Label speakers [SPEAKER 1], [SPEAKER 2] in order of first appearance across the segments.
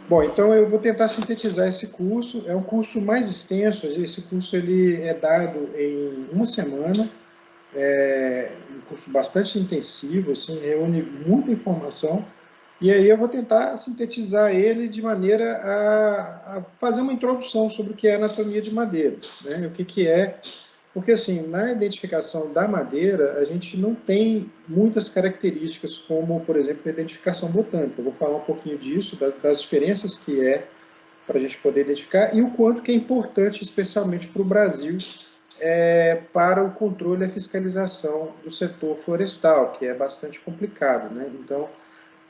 [SPEAKER 1] Bom, então eu vou tentar sintetizar esse curso. É um curso mais extenso. Esse curso ele é dado em uma semana. É um curso bastante intensivo, assim, reúne muita informação. E aí eu vou tentar sintetizar ele de maneira a fazer uma introdução sobre o que é anatomia de madeira, né? O que, que é. Porque, assim, na identificação da madeira, a gente não tem muitas características, como, por exemplo, a identificação botânica. Eu vou falar um pouquinho disso, das diferenças que é para a gente poder identificar e o quanto que é importante, especialmente para o Brasil, para o controle e a fiscalização do setor florestal, que é bastante complicado, né? Então,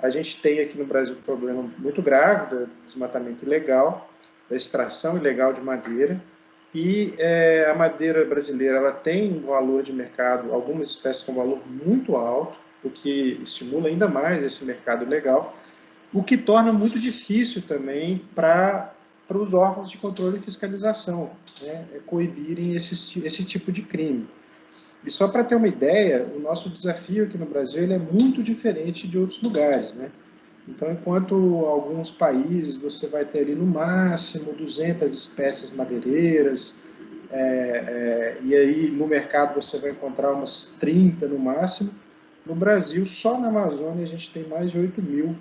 [SPEAKER 1] a gente tem aqui no Brasil um problema muito grave do desmatamento ilegal, da extração ilegal de madeira, e a madeira brasileira ela tem um valor de mercado, algumas espécies com valor muito alto, o que estimula ainda mais esse mercado legal, o que torna muito difícil também para os órgãos de controle e fiscalização, né, coibirem esse tipo de crime. E só para ter uma ideia, o nosso desafio aqui no Brasil ele é muito diferente de outros lugares, né? Então, enquanto alguns países você vai ter ali no máximo 200 espécies madeireiras, e aí no mercado você vai encontrar umas 30 no máximo, no Brasil, só na Amazônia, a gente tem mais de 8.000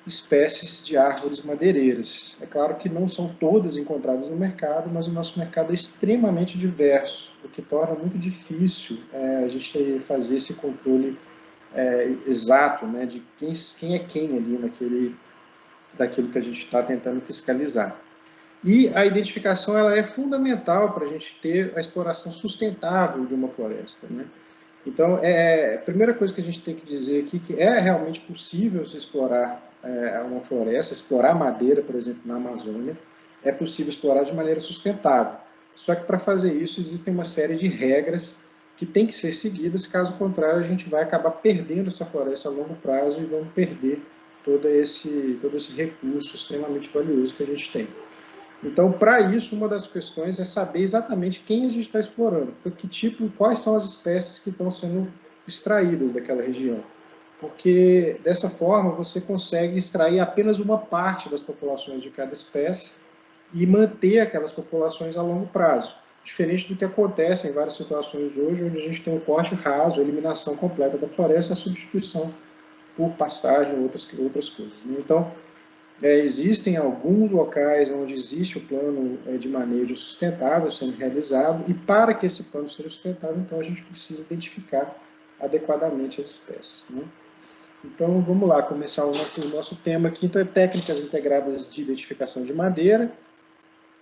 [SPEAKER 1] espécies de árvores madeireiras. É claro que não são todas encontradas no mercado, mas o nosso mercado é extremamente diverso, o que torna muito difícil a gente fazer esse controle exato, né, de quem é quem ali daquilo que a gente está tentando fiscalizar. E a identificação ela é fundamental para a gente ter a exploração sustentável de uma floresta, né? Então, a primeira coisa que a gente tem que dizer aqui que é realmente possível se explorar uma floresta, explorar madeira, por exemplo, na Amazônia, é possível explorar de maneira sustentável. Só que para fazer isso existem uma série de regras que tem que ser seguidas, caso contrário a gente vai acabar perdendo essa floresta a longo prazo e vamos perder todo esse recurso extremamente valioso que a gente tem. Então, para isso, uma das questões é saber exatamente quem a gente está explorando, que tipo, quais são as espécies que estão sendo extraídas daquela região. Porque dessa forma você consegue extrair apenas uma parte das populações de cada espécie e manter aquelas populações a longo prazo. Diferente do que acontece em várias situações hoje, onde a gente tem um corte raso, a eliminação completa da floresta, a substituição por pastagem ou outras coisas. Então, existem alguns locais onde existe o plano de manejo sustentável sendo realizado, e para que esse plano seja sustentável, então a gente precisa identificar adequadamente as espécies, né? Então vamos lá, começar o nosso tema aqui, então é técnicas integradas de identificação de madeira.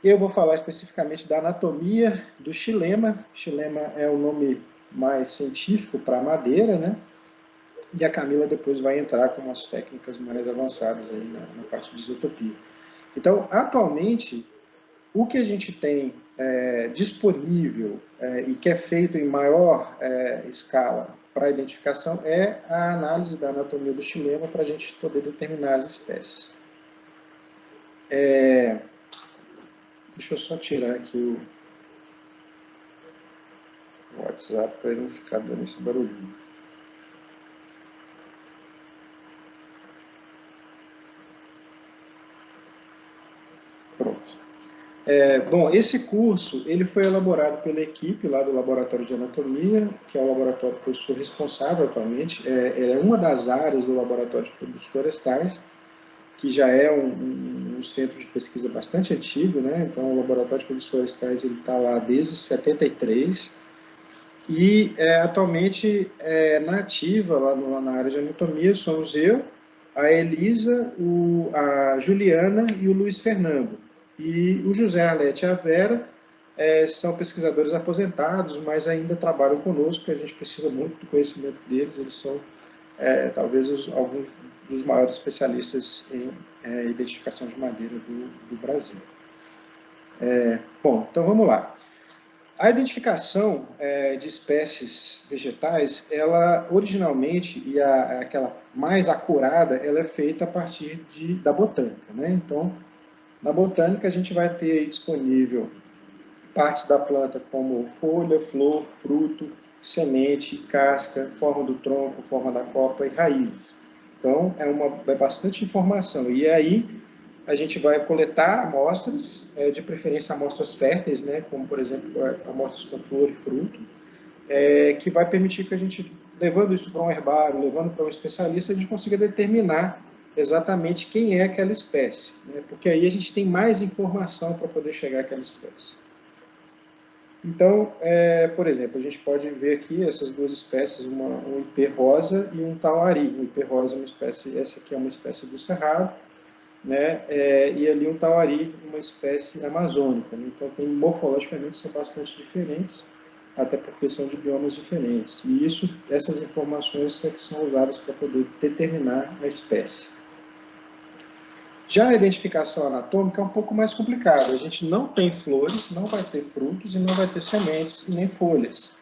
[SPEAKER 1] Eu vou falar especificamente da anatomia do xilema. Xilema é o nome mais científico para a madeira, né? E a Camila depois vai entrar com umas técnicas mais avançadas aí na parte de isotopia. Então, atualmente, o que a gente tem disponível e que é feito em maior escala para a identificação é a análise da anatomia do xilema para a gente poder determinar as espécies. Deixa eu só tirar aqui o WhatsApp para ele não ficar dando esse barulhinho. Pronto. Bom, esse curso ele foi elaborado pela equipe lá do Laboratório de Anatomia, que é o laboratório que eu sou responsável atualmente. É uma das áreas do Laboratório de Produtos Florestais, que já é um centro de pesquisa bastante antigo, né? Então, o Laboratório de Produtos Florestais está lá desde 73 e atualmente na ativa, lá na área de anatomia, somos eu, a Elisa, a Juliana e o Luiz Fernando. E o José Arlete e a Vera são pesquisadores aposentados, mas ainda trabalham conosco, porque a gente precisa muito do conhecimento deles, eles são talvez alguns dos maiores especialistas em identificação de madeira do Brasil. Bom, então vamos lá. A identificação de espécies vegetais, ela originalmente, e aquela mais acurada, ela é feita a partir da botânica, né? Então, na botânica a gente vai ter disponível partes da planta como folha, flor, fruto, semente, casca, forma do tronco, forma da copa e raízes. Então, é bastante informação. E aí, a gente vai coletar amostras, de preferência amostras férteis, né, como, por exemplo, amostras com flor e fruto, que vai permitir que a gente, levando isso para um herbário, levando para um especialista, a gente consiga determinar exatamente quem é aquela espécie, né, porque aí a gente tem mais informação para poder chegar àquela espécie. Então, por exemplo, a gente pode ver aqui essas duas espécies, um ipê rosa e um tauari. O ipê rosa é uma espécie, essa aqui é uma espécie do cerrado, né? E ali um tauari, uma espécie amazônica, né? Então, morfologicamente são bastante diferentes, até porque são de biomas diferentes. E essas informações é que são usadas para poder determinar a espécie. Já a identificação anatômica é um pouco mais complicada. A gente não tem flores, não vai ter frutos e não vai ter sementes e nem folhas.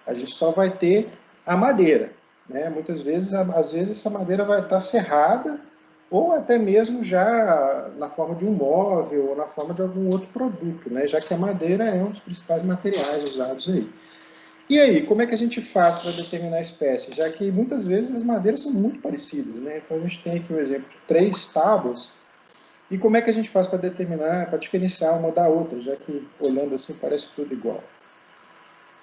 [SPEAKER 1] A gente só vai ter a madeira, né? Muitas vezes, às vezes, essa madeira vai estar serrada ou até mesmo já na forma de um móvel ou na forma de algum outro produto, né? Já que a madeira é um dos principais materiais usados aí. E aí, como é que a gente faz para determinar a espécie? Já que muitas vezes as madeiras são muito parecidas, né? Então a gente tem aqui o exemplo de 3 tábuas. E como é que a gente faz para determinar, para diferenciar uma da outra, já que olhando assim parece tudo igual?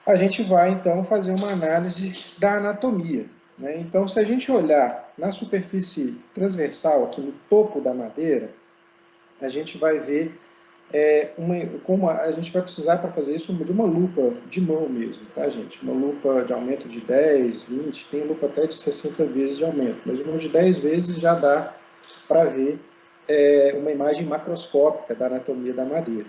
[SPEAKER 1] A gente vai então fazer uma análise da anatomia, né? Então, se a gente olhar na superfície transversal, aqui no topo da madeira, a gente vai ver como a gente vai precisar para fazer isso de uma lupa de mão mesmo, tá, gente? Uma lupa de aumento de 10, 20, tem lupa até de 60 vezes de aumento, mas uma de 10 vezes já dá para ver uma imagem macroscópica da anatomia da madeira.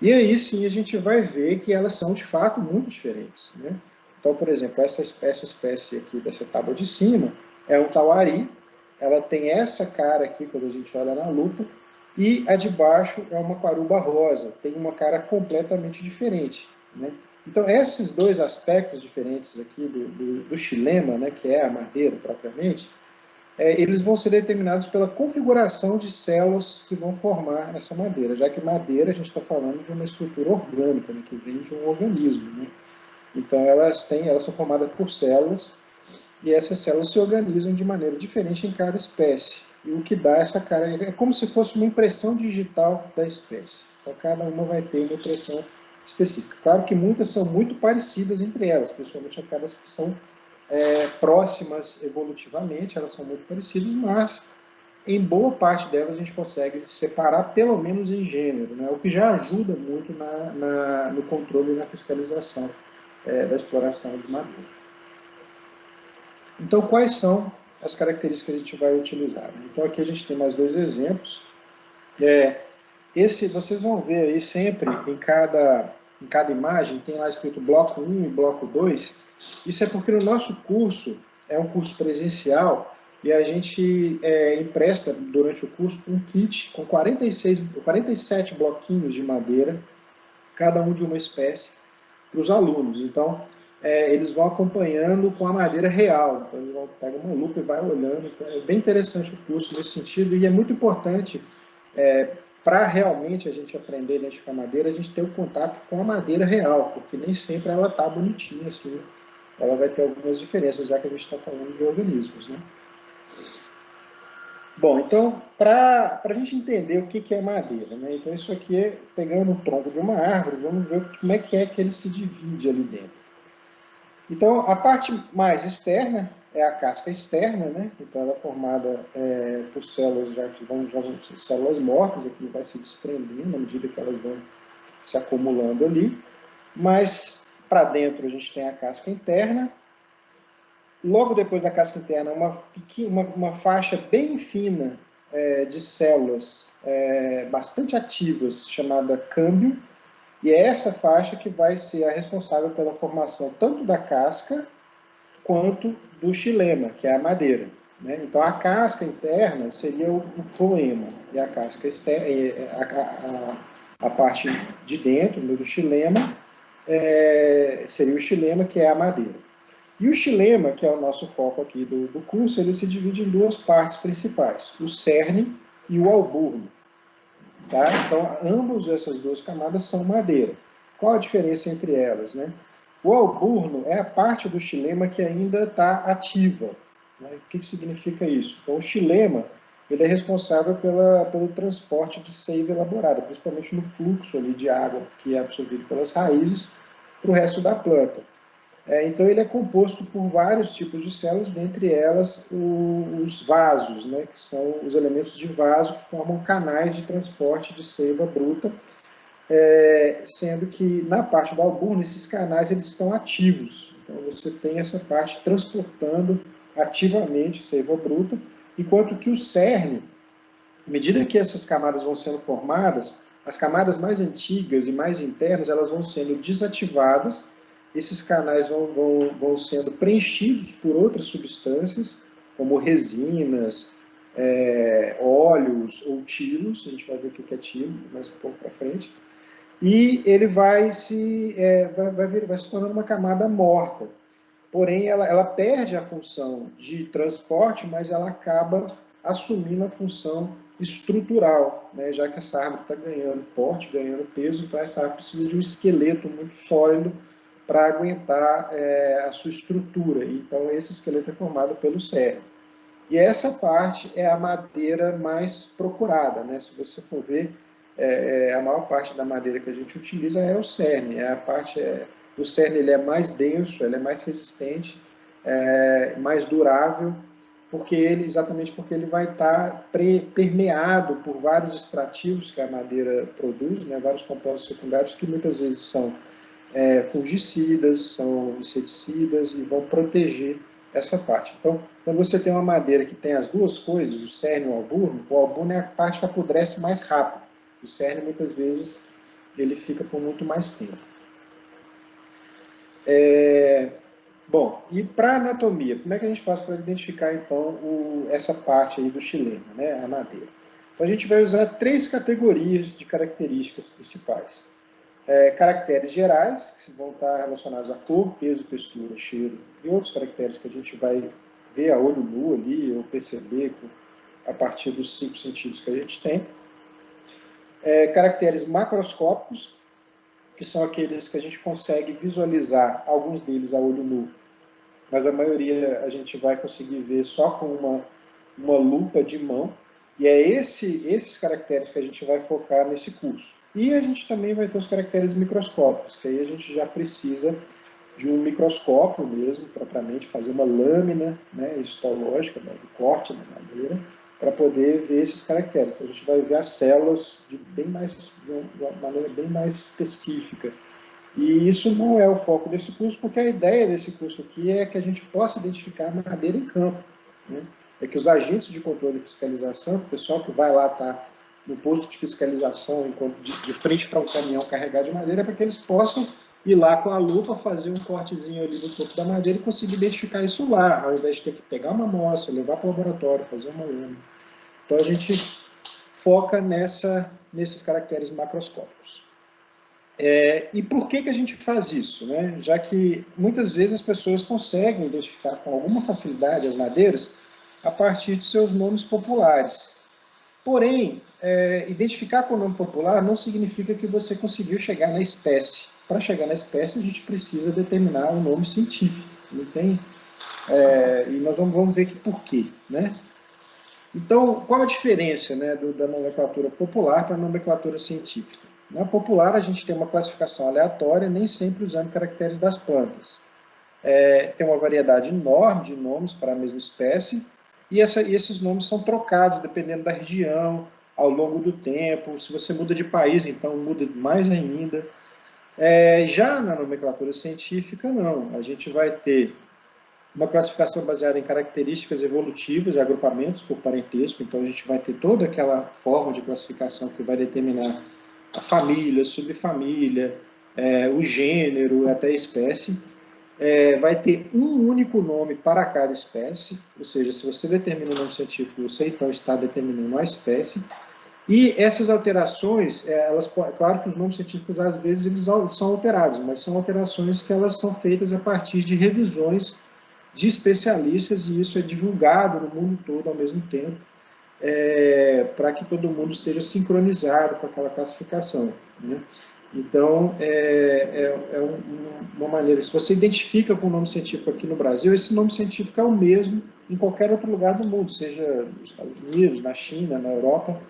[SPEAKER 1] E aí sim a gente vai ver que elas são de fato muito diferentes, né? Então, por exemplo, essa espécie aqui dessa tábua de cima é um tauari, ela tem essa cara aqui quando a gente olha na lupa, e a de baixo é uma quaruba rosa, tem uma cara completamente diferente, né? Então, esses dois aspectos diferentes aqui do xilema, né, que é a madeira propriamente, eles vão ser determinados pela configuração de células que vão formar essa madeira, já que madeira a gente está falando de uma estrutura orgânica, né, que vem de um organismo, né? Então elas são formadas por células e essas células se organizam de maneira diferente em cada espécie. E o que dá essa cara é como se fosse uma impressão digital da espécie. Então cada uma vai ter uma impressão específica. Claro que muitas são muito parecidas entre elas, principalmente aquelas que são próximas evolutivamente, elas são muito parecidas, mas em boa parte delas a gente consegue separar, pelo menos em gênero, né? O que já ajuda muito no controle e na fiscalização da exploração de madeira. Então, quais são as características que a gente vai utilizar? Então, aqui a gente tem mais 2 exemplos. Vocês vão ver aí sempre, em cada imagem, tem lá escrito bloco 1 e bloco 2. Isso é porque no nosso curso, é um curso presencial, e a gente empresta, durante o curso, um kit com 47 bloquinhos de madeira, cada um de uma espécie, para os alunos. Então, eles vão acompanhando com a madeira real. Então, eles vão pegar uma lupa e vai olhando. Então, é bem interessante o curso nesse sentido, e é muito importante para realmente a gente aprender a identificar madeira, a gente ter o contato com a madeira real, porque nem sempre ela está bonitinha assim. Ela vai ter algumas diferenças, já que a gente está falando de organismos, né? Bom, então, para a gente entender o que é madeira, né? Então, isso aqui é pegando o tronco de uma árvore, vamos ver como é que ele se divide ali dentro. Então, a parte mais externa é a casca externa, né? Então, ela é formada por células já vão ser células mortas, aqui vai se desprendendo à medida que elas vão se acumulando ali. Mas, para dentro, a gente tem a casca interna. Logo depois da casca interna, uma faixa bem fina de células bastante ativas, chamada câmbio, e é essa faixa que vai ser a responsável pela formação tanto da casca quanto do xilema, que é a madeira, né? Então, a casca interna seria o floema, e a casca externa, a parte de dentro do xilema, seria o xilema, que é a madeira. E o xilema, que é o nosso foco aqui do curso, ele se divide em 2 partes principais, o cerne e o alburno. Tá? Então, ambas essas 2 camadas são madeira. Qual a diferença entre elas, né? O alburno é a parte do xilema que ainda está ativa, né? O que significa isso? Então, o xilema ele é responsável pelo transporte de seiva elaborada, principalmente no fluxo ali de água que é absorvido pelas raízes para o resto da planta. Então ele é composto por vários tipos de células, dentre elas os vasos, né, que são os elementos de vaso que formam canais de transporte de seiva bruta, sendo que na parte do alburno esses canais eles estão ativos. Então você tem essa parte transportando ativamente seiva bruta, enquanto que o cerne, à medida que essas camadas vão sendo formadas, as camadas mais antigas e mais internas elas vão sendo desativadas, esses canais vão sendo preenchidos por outras substâncias, como resinas, óleos ou tilos, a gente vai ver o que é tilo mais um pouco para frente, e ele vai se tornando uma camada morta. Porém, ela perde a função de transporte, mas ela acaba assumindo a função estrutural, né? Já que essa árvore está ganhando porte, ganhando peso, então essa árvore precisa de um esqueleto muito sólido para aguentar a sua estrutura. Então, esse esqueleto é formado pelo cerne. E essa parte é a madeira mais procurada, né? Se você for ver, a maior parte da madeira que a gente utiliza é o cerne. O cerne ele é mais denso, ele é mais resistente, mais durável, exatamente porque ele vai estar permeado por vários extrativos que a madeira produz, né? Vários compostos secundários que muitas vezes são fungicidas, são inseticidas e vão proteger essa parte. Então, quando você tem uma madeira que tem as duas coisas, o cerne e o alburno é a parte que apodrece mais rápido. O cerne, muitas vezes, ele fica por muito mais tempo. Bom, e para anatomia, como é que a gente faz para identificar, então, essa parte aí do xilema, né, a madeira? Então, a gente vai usar 3 categorias de características principais. Caracteres gerais, que vão estar relacionados a cor, peso, textura, cheiro, e outros caracteres que a gente vai ver a olho nu ali, ou perceber a partir dos 5 sentidos que a gente tem. Caracteres macroscópicos, que são aqueles que a gente consegue visualizar, alguns deles a olho nu, mas a maioria a gente vai conseguir ver só com uma lupa de mão, e é esses caracteres que a gente vai focar nesse curso. E a gente também vai ter os caracteres microscópicos, que aí a gente já precisa de um microscópio mesmo, propriamente, fazer uma lâmina, né, histológica, né, do corte da madeira, para poder ver esses caracteres. Então a gente vai ver as células de uma maneira bem mais específica. E isso não é o foco desse curso, porque a ideia desse curso aqui é que a gente possa identificar a madeira em campo, né? É que os agentes de controle e fiscalização, o pessoal que vai lá estar no posto de fiscalização, de frente para um caminhão carregado de madeira, para que eles possam ir lá com a lupa, fazer um cortezinho ali no topo da madeira e conseguir identificar isso lá, ao invés de ter que pegar uma amostra, levar para o laboratório, fazer uma lâmina. Então a gente foca nesses caracteres macroscópicos. E por que a gente faz isso, né? Já que muitas vezes as pessoas conseguem identificar com alguma facilidade as madeiras a partir de seus nomes populares. Porém, identificar com o nome popular não significa que você conseguiu chegar na espécie. Para chegar na espécie, a gente precisa determinar o nome científico. Não tem? E nós vamos ver que por quê, né? Então, qual a diferença, né, da nomenclatura popular para a nomenclatura científica? Na popular, a gente tem uma classificação aleatória, nem sempre usando caracteres das plantas. Tem uma variedade enorme de nomes para a mesma espécie, e esses nomes são trocados dependendo da região, ao longo do tempo. Se você muda de país, então muda mais ainda. Já na nomenclatura científica, não. A gente vai ter uma classificação baseada em características evolutivas e agrupamentos por parentesco, então a gente vai ter toda aquela forma de classificação que vai determinar a família, a subfamília, o gênero, até a espécie. Vai ter um único nome para cada espécie, ou seja, se você determina o nome científico, você então está determinando a espécie. E essas alterações, claro que os nomes científicos às vezes eles são alterados, mas são alterações que elas são feitas a partir de revisões de especialistas, e isso é divulgado no mundo todo ao mesmo tempo, para que todo mundo esteja sincronizado com aquela classificação, né? Então, uma maneira, se você identifica com o nome científico aqui no Brasil, esse nome científico é o mesmo em qualquer outro lugar do mundo, seja nos Estados Unidos, na China, na Europa,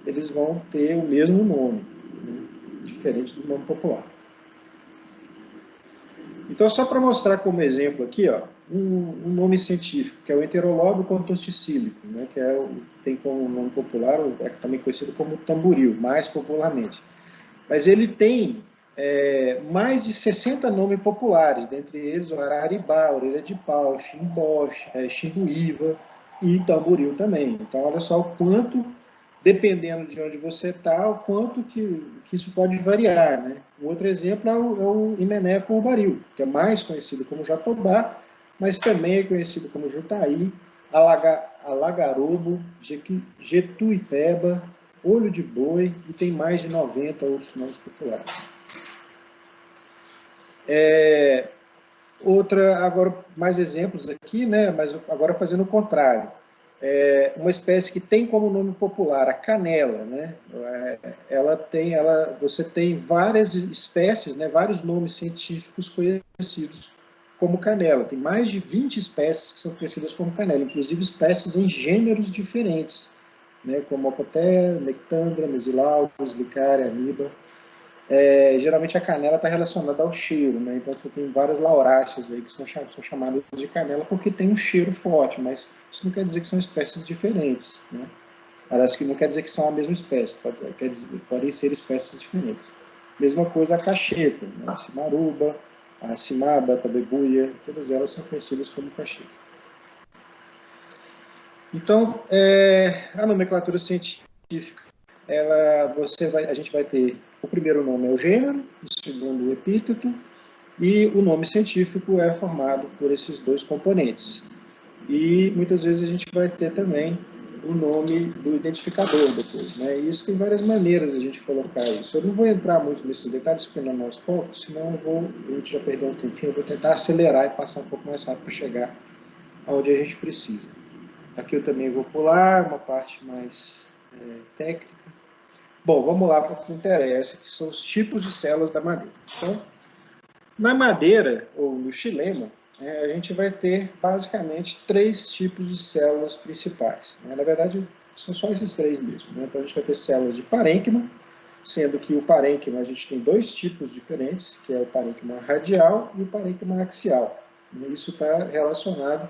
[SPEAKER 1] eles vão ter o mesmo nome, né, diferente do nome popular. Então, só para mostrar como exemplo aqui, ó, um nome científico, que é o Enterolobe contosticílico, né, que tem como nome popular, é também conhecido como tamboril, mais popularmente. Mas ele tem mais de 60 nomes populares, dentre eles o araribá, orelha de pau, chimbó, chimbuíva e tamboril também. Então, olha só o quanto, dependendo de onde você está, o quanto que isso pode variar, né? Um outro exemplo é o himeneco urbaril, que é mais conhecido como jatobá, mas também é conhecido como jutaí, alagarobo, jetuipeba, olho de boi, e tem mais de 90 outros nomes populares. Agora, mais exemplos aqui, né? Mas agora fazendo o contrário. Uma espécie que tem como nome popular a canela, né? Você tem várias espécies, né? Vários nomes científicos conhecidos como canela. Tem mais de 20 espécies que são conhecidas como canela, inclusive espécies em gêneros diferentes, né? Como Opotea, Nectandra, Mesilaurus, Licária, Amiba. Geralmente a canela está relacionada ao cheiro, né? Então você tem várias lauráceas aí que são chamadas de canela porque tem um cheiro forte, mas isso não quer dizer que são espécies diferentes, né? Aliás, que não quer dizer que são a mesma espécie, podem ser espécies diferentes. Mesma coisa a cacheta, né? A cimaruba, a cimaba, a tabebuia, todas elas são conhecidas como cacheta. Então, a nomenclatura científica, a gente vai ter o primeiro nome é o gênero, o segundo o epíteto, e o nome científico é formado por esses dois componentes. E muitas vezes a gente vai ter também o nome do identificador depois, né? E isso tem várias maneiras de a gente colocar isso. Eu não vou entrar muito nesses detalhes, porque não é nosso foco, senão a gente já perdeu um tempinho, eu vou tentar acelerar e passar um pouco mais rápido para chegar aonde a gente precisa. Aqui eu também vou pular uma parte mais técnica. Bom, vamos lá para o que interessa, que são os tipos de células da madeira. Então, na madeira, ou no xilema, a gente vai ter basicamente 3 tipos de células principais. Na verdade, são só esses 3 mesmo. Então, a gente vai ter células de parênquima, sendo que o parênquima a gente tem 2 tipos diferentes, que é o parênquima radial e o parênquima axial. Isso está relacionado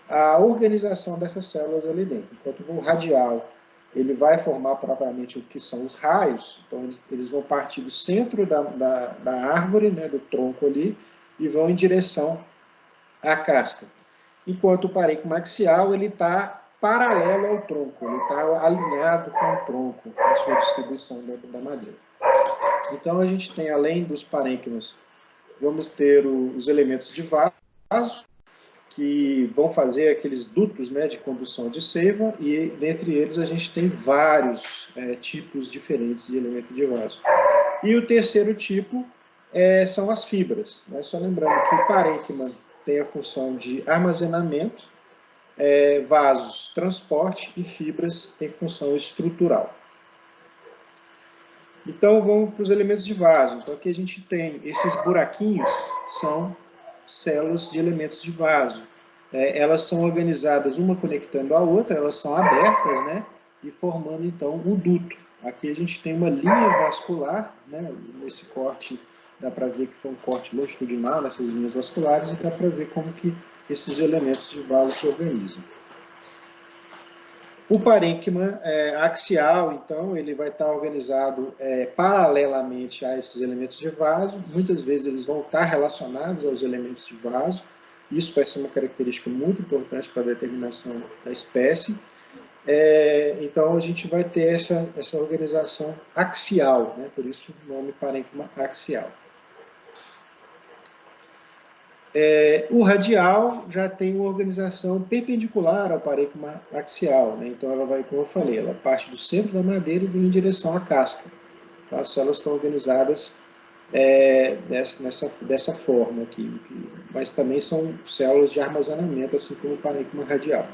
[SPEAKER 1] à organização dessas células ali dentro. Enquanto o radial ele vai formar propriamente o que são os raios, então eles vão partir do centro da árvore, né, do tronco ali, e vão em direção à casca. Enquanto o parênquima axial ele está paralelo ao tronco, ele está alinhado com o tronco, a sua distribuição dentro da madeira. Então a gente tem, além dos parênquimas, vamos ter os elementos de vaso, que vão fazer aqueles dutos, né, de condução de seiva, e dentre eles a gente tem vários tipos diferentes de elemento de vaso. E o terceiro tipo são as fibras. Só lembrando que o parênquima tem a função de armazenamento, vasos, transporte, e fibras têm função estrutural. Então vamos para os elementos de vaso. Então aqui a gente tem esses buraquinhos, são células de elementos de vaso. Elas são organizadas uma conectando a outra, elas são abertas, né, e formando então um duto. Aqui a gente tem uma linha vascular, né, nesse corte dá para ver que foi um corte longitudinal nessas linhas vasculares, e dá para ver como que esses elementos de vaso se organizam. O parênquima axial, então, ele vai estar organizado paralelamente a esses elementos de vaso. Muitas vezes eles vão estar relacionados aos elementos de vaso. Isso vai ser uma característica muito importante para a determinação da espécie. Então, a gente vai ter essa organização axial, né? Por isso o nome parênquima axial. O radial já tem uma organização perpendicular ao parênquima axial, né? Então ela vai, como eu falei, ela parte do centro da madeira e vem em direção à casca. Então, as células estão organizadas dessa forma aqui, mas também são células de armazenamento, assim como o parênquima radial,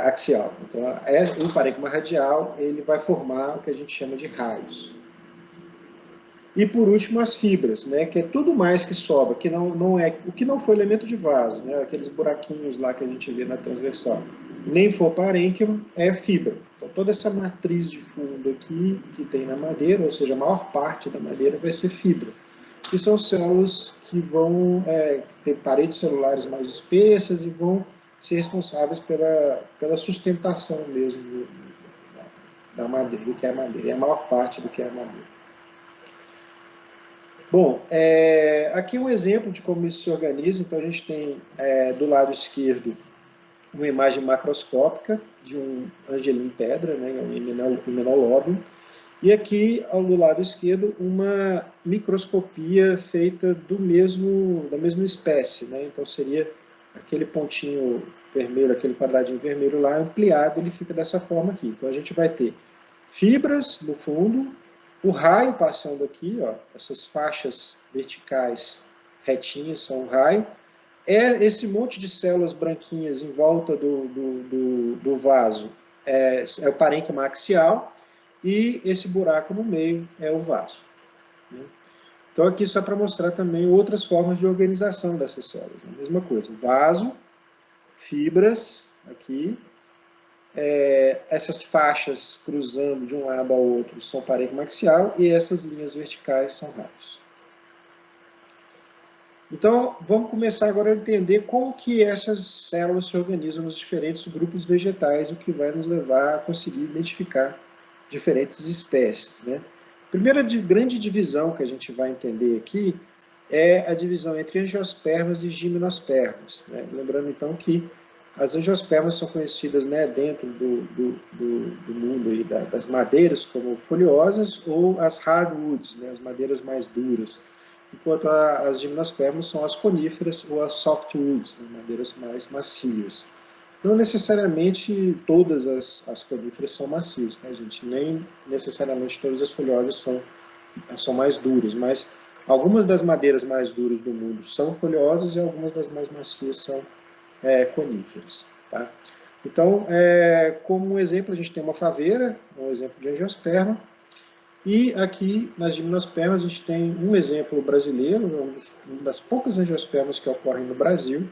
[SPEAKER 1] axial. Então o parênquima radial ele vai formar o que a gente chama de raios. E por último as fibras, né, que é tudo mais que sobra, que não é o que não foi elemento de vaso, né, aqueles buraquinhos lá que a gente vê na transversal, nem for parênquima, é fibra. Então toda essa matriz de fundo aqui que tem na madeira, ou seja, a maior parte da madeira vai ser fibra, que são células que vão ter paredes celulares mais espessas e vão ser responsáveis pela sustentação mesmo da madeira, do que é a madeira, e a maior parte do que é a madeira. Bom, aqui um exemplo de como isso se organiza. Então, a gente tem do lado esquerdo uma imagem macroscópica de um angelim pedra, né, um imenolobium, e aqui, do lado esquerdo, uma microscopia feita da mesma espécie, né? Então, seria aquele pontinho vermelho, aquele quadradinho vermelho lá, ampliado, ele fica dessa forma aqui. Então, a gente vai ter fibras no fundo, o raio passando aqui, ó, essas faixas verticais retinhas são o raio, esse monte de células branquinhas em volta do vaso é o parênquima axial, e esse buraco no meio é o vaso. Né? Então aqui só para mostrar também outras formas de organização dessas células. A mesma coisa, vaso, fibras, aqui, essas faixas cruzando de um lado ao outro são parênquima axial, e essas linhas verticais são raios. Então, vamos começar agora a entender como que essas células se organizam nos diferentes grupos vegetais, o que vai nos levar a conseguir identificar diferentes espécies, né? A primeira grande divisão que a gente vai entender aqui é a divisão entre angiospermas e gimnospermas, né? Lembrando, então, que as angiospermas são conhecidas, né, dentro do mundo aí das madeiras como foliosas, ou as hardwoods, né, as madeiras mais duras, enquanto as gimnospermas são as coníferas ou as softwoods, né, madeiras mais macias. Não necessariamente todas as coníferas são macias, né, gente? Nem necessariamente todas as foliosas são mais duras, mas algumas das madeiras mais duras do mundo são foliosas e algumas das mais macias são coníferas. Tá? Então, como um exemplo, a gente tem uma faveira, um exemplo de angiosperma, e aqui nas gimnospermas a gente tem um exemplo brasileiro, uma das poucas angiospermas que ocorrem no Brasil,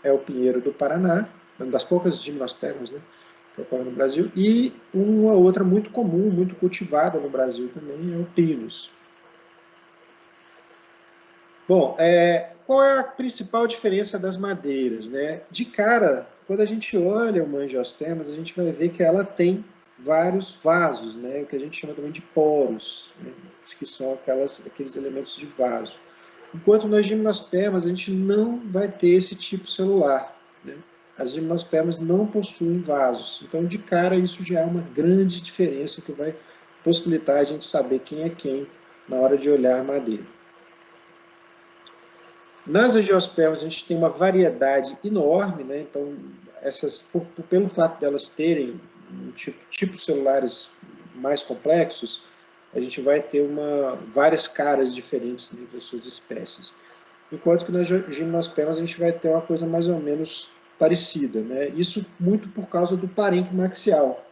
[SPEAKER 1] é o pinheiro do Paraná, uma das poucas gimnospermas, né, que ocorrem no Brasil, e uma outra muito comum, muito cultivada no Brasil também, é o pinus. Bom, qual é a principal diferença das madeiras, né? De cara, quando a gente olha uma angiospermas, a gente vai ver que ela tem vários vasos, né? O que a gente chama também de poros, né? Que são aqueles elementos de vaso. Enquanto nas gimnospermas a gente não vai ter esse tipo celular, né? As gimnospermas não possuem vasos. Então, de cara, isso já é uma grande diferença que vai possibilitar a gente saber quem é quem na hora de olhar a madeira. Nas angiospermas a gente tem uma variedade enorme, né? Então, pelo fato de elas terem tipos celulares mais complexos, a gente vai ter várias caras diferentes entre as suas espécies. Enquanto que nas gimnospermas a gente vai ter uma coisa mais ou menos parecida, né? Isso muito por causa do parênquima axial,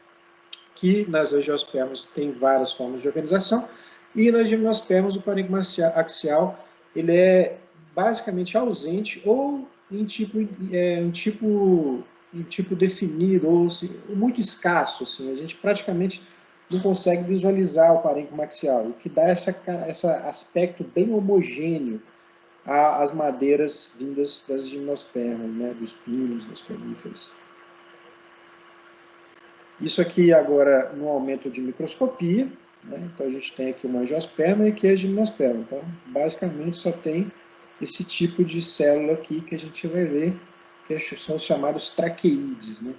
[SPEAKER 1] que nas angiospermas tem várias formas de organização, e nas gimnospermas o parênquima axial ele é basicamente ausente ou em tipo definido, ou assim, muito escasso. Assim, a gente praticamente não consegue visualizar o parênquima axial, o que dá esse aspecto bem homogêneo às madeiras vindas das gimnospermas, né, dos pinos, das coníferas. Isso aqui agora no aumento de microscopia, né? Então a gente tem aqui uma angiosperma e aqui a gimnosperma. Então, basicamente só tem esse tipo de célula aqui que a gente vai ver, que são os chamados traqueídeos, né?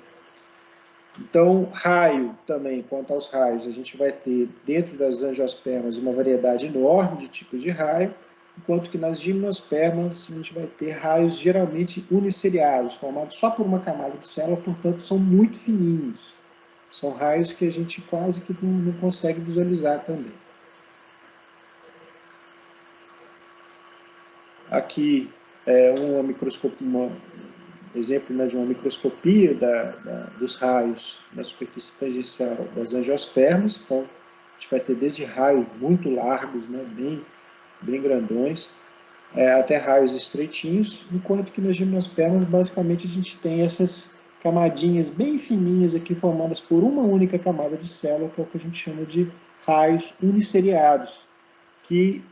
[SPEAKER 1] Então, raio também, quanto aos raios, a gente vai ter dentro das angiospermas uma variedade enorme de tipos de raio, enquanto que nas gimnospermas a gente vai ter raios geralmente uniceriados, formados só por uma camada de célula, portanto são muito fininhos. São raios que a gente quase que não consegue visualizar também. Aqui é um exemplo, né, de uma microscopia dos raios na superfície tangencial das angiospermas. Então, A gente vai ter desde raios muito largos, né, bem grandões, até raios estreitinhos, enquanto que nas gimnospermas, basicamente, a gente tem essas camadinhas bem fininhas aqui, formadas por uma única camada de célula, que é o que a gente chama de raios uniceriados, que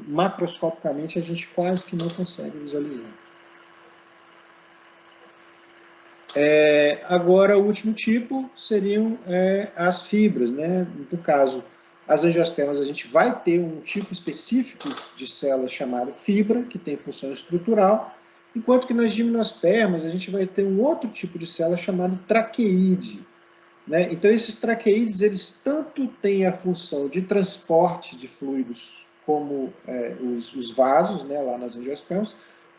[SPEAKER 1] macroscopicamente a gente quase que não consegue visualizar. Agora, o último tipo seriam as fibras, né? No caso, as angiospermas, a gente vai ter um tipo específico de célula chamada fibra, que tem função estrutural, enquanto que nas gimnospermas a gente vai ter um outro tipo de célula chamado traqueide, né? Então, esses traqueídeos, eles tanto têm a função de transporte de fluidos, como os vasos, né, lá nas angiospermas,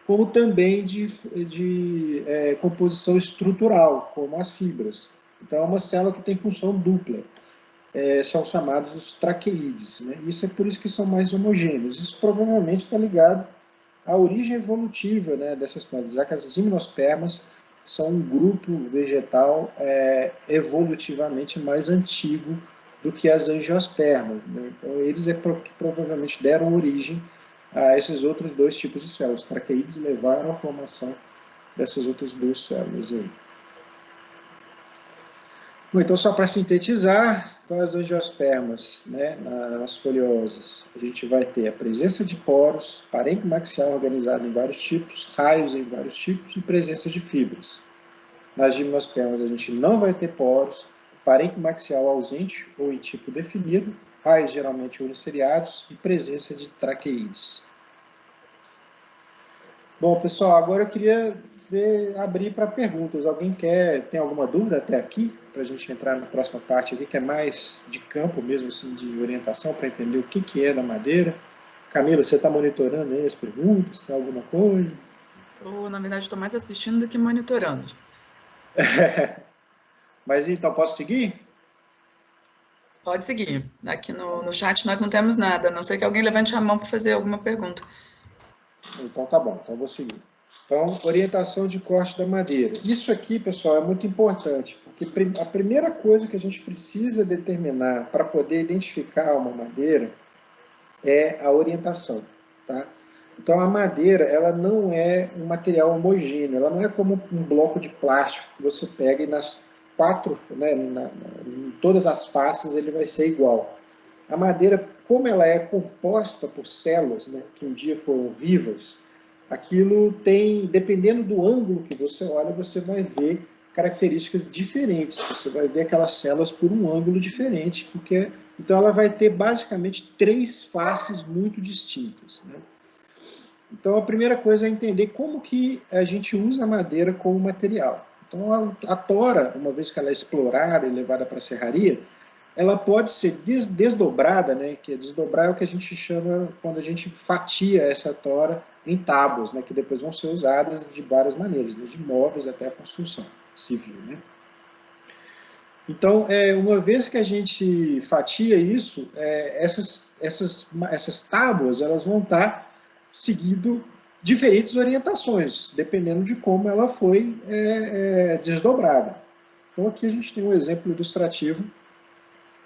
[SPEAKER 1] como também de composição estrutural, como as fibras. Então, é uma célula que tem função dupla. São chamados os traqueídeos, né? Isso é por isso que são mais homogêneos. Isso provavelmente está ligado à origem evolutiva, né, dessas plantas, já que as gimnospermas são um grupo vegetal evolutivamente mais antigo do que as angiospermas, né? Então, eles que provavelmente deram origem a esses outros dois tipos de células. Os traqueídeos levaram à formação dessas outras duas células aí. Bom, então, só para sintetizar, então, as angiospermas, né, nas foliosas, a gente vai ter a presença de poros, parênquima axial organizado em vários tipos, raios em vários tipos e presença de fibras. Nas gimnospermas, a gente não vai ter poros, parênquima axial ausente ou em tipo definido, raios geralmente uniceriados e presença de traqueídeos. Bom, pessoal, agora eu queria abrir para perguntas. Alguém tem alguma dúvida até aqui? Para a gente entrar na próxima parte aqui, que é mais de campo mesmo, assim, de orientação, para entender o que é da madeira. Camila, você está monitorando aí as perguntas? Tem alguma coisa?
[SPEAKER 2] Na verdade, estou mais assistindo do que monitorando.
[SPEAKER 1] Mas então, posso seguir?
[SPEAKER 2] Pode seguir. Aqui no chat nós não temos nada, a não ser que alguém levante a mão para fazer alguma pergunta.
[SPEAKER 1] Então tá bom, então vou seguir. Então, orientação de corte da madeira. Isso aqui, pessoal, é muito importante, porque a primeira coisa que a gente precisa determinar para poder identificar uma madeira é a orientação, tá? Então, a madeira, ela não é um material homogêneo, ela não é como um bloco de plástico que você pega e nas quatro, né, em todas as faces ele vai ser igual. A madeira, como ela é composta por células, né, que um dia foram vivas, aquilo tem, dependendo do ângulo que você olha, você vai ver características diferentes. Você vai ver aquelas células por um ângulo diferente, porque então ela vai ter basicamente três faces muito distintas, né? Então a primeira coisa é entender como que a gente usa a madeira como material. Então a tora, uma vez que ela é explorada e levada para a serraria, ela pode ser desdobrada, né? Que desdobrar é o que a gente chama quando a gente fatia essa tora em tábuas, né? Que depois vão ser usadas de várias maneiras, desde móveis até a construção civil, né? Então, uma vez que a gente fatia isso, essas tábuas elas vão estar seguindo diferentes orientações, dependendo de como ela foi desdobrada. Então, aqui a gente tem um exemplo ilustrativo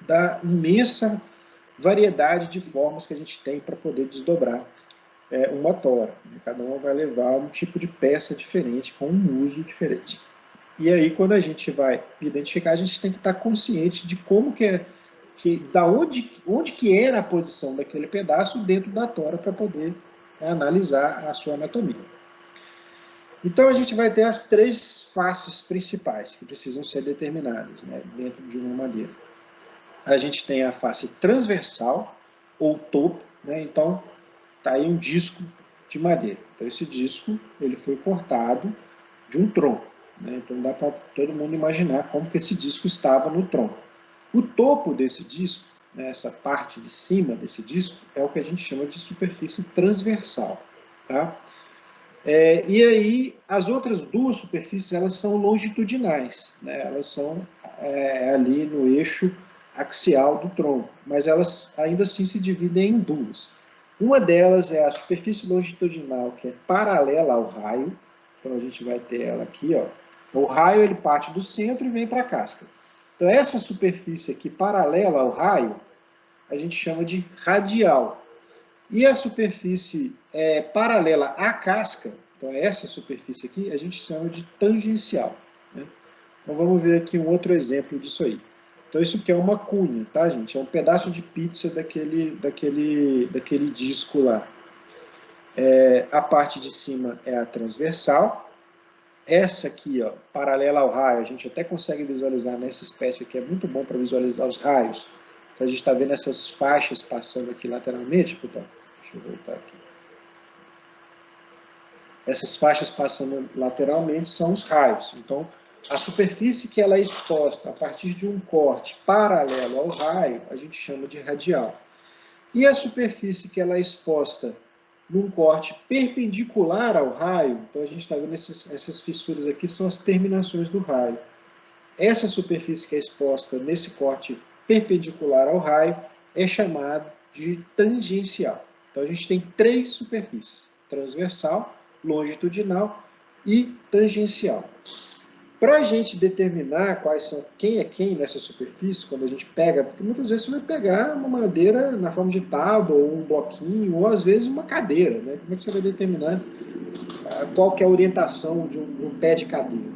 [SPEAKER 1] da imensa variedade de formas que a gente tem para poder desdobrar uma tora. Cada uma vai levar um tipo de peça diferente, com um uso diferente. E aí, quando a gente vai identificar, a gente tem que estar consciente de como da onde que era a posição daquele pedaço dentro da tora para poder analisar a sua anatomia. Então, a gente vai ter as três faces principais que precisam ser determinadas, né, dentro de uma madeira. A gente tem a face transversal, ou topo, né? Então, está aí um disco de madeira. Então, esse disco ele foi cortado de um tronco, né? Então, dá para todo mundo imaginar como que esse disco estava no tronco. O topo desse disco, né, essa parte de cima desse disco, é o que a gente chama de superfície transversal. Tá? E aí, as outras duas superfícies, elas são longitudinais, né? Elas são ali no eixo axial do tronco, mas elas ainda assim se dividem em duas. Uma delas é a superfície longitudinal, que é paralela ao raio. Então a gente vai ter ela aqui, ó. O raio ele parte do centro e vem para a casca. Então, essa superfície aqui, paralela ao raio, a gente chama de radial. E a superfície paralela à casca, então essa superfície aqui, a gente chama de tangencial. Né? Então vamos ver aqui um outro exemplo disso aí. Então isso aqui é uma cunha, tá, gente? É um pedaço de pizza daquele disco lá. A parte de cima é a transversal. Essa aqui, ó, paralela ao raio, a gente até consegue visualizar nessa espécie aqui, é muito bom para visualizar os raios. Então a gente está vendo essas faixas passando aqui lateralmente, portanto, deixa eu voltar aqui. Essas faixas passando lateralmente são os raios. Então, a superfície que ela é exposta a partir de um corte paralelo ao raio, a gente chama de radial. E a superfície que ela é exposta num corte perpendicular ao raio, então a gente está vendo essas fissuras aqui, são as terminações do raio. Essa superfície que é exposta nesse corte perpendicular ao raio é chamada de tangencial. Então a gente tem três superfícies: transversal, longitudinal e tangencial. Para a gente determinar quem é quem nessa superfície, quando a gente pega, porque muitas vezes você vai pegar uma madeira na forma de tábua, ou um bloquinho, ou às vezes uma cadeira, né? Como é que você vai determinar qual que é a orientação de um pé de cadeira?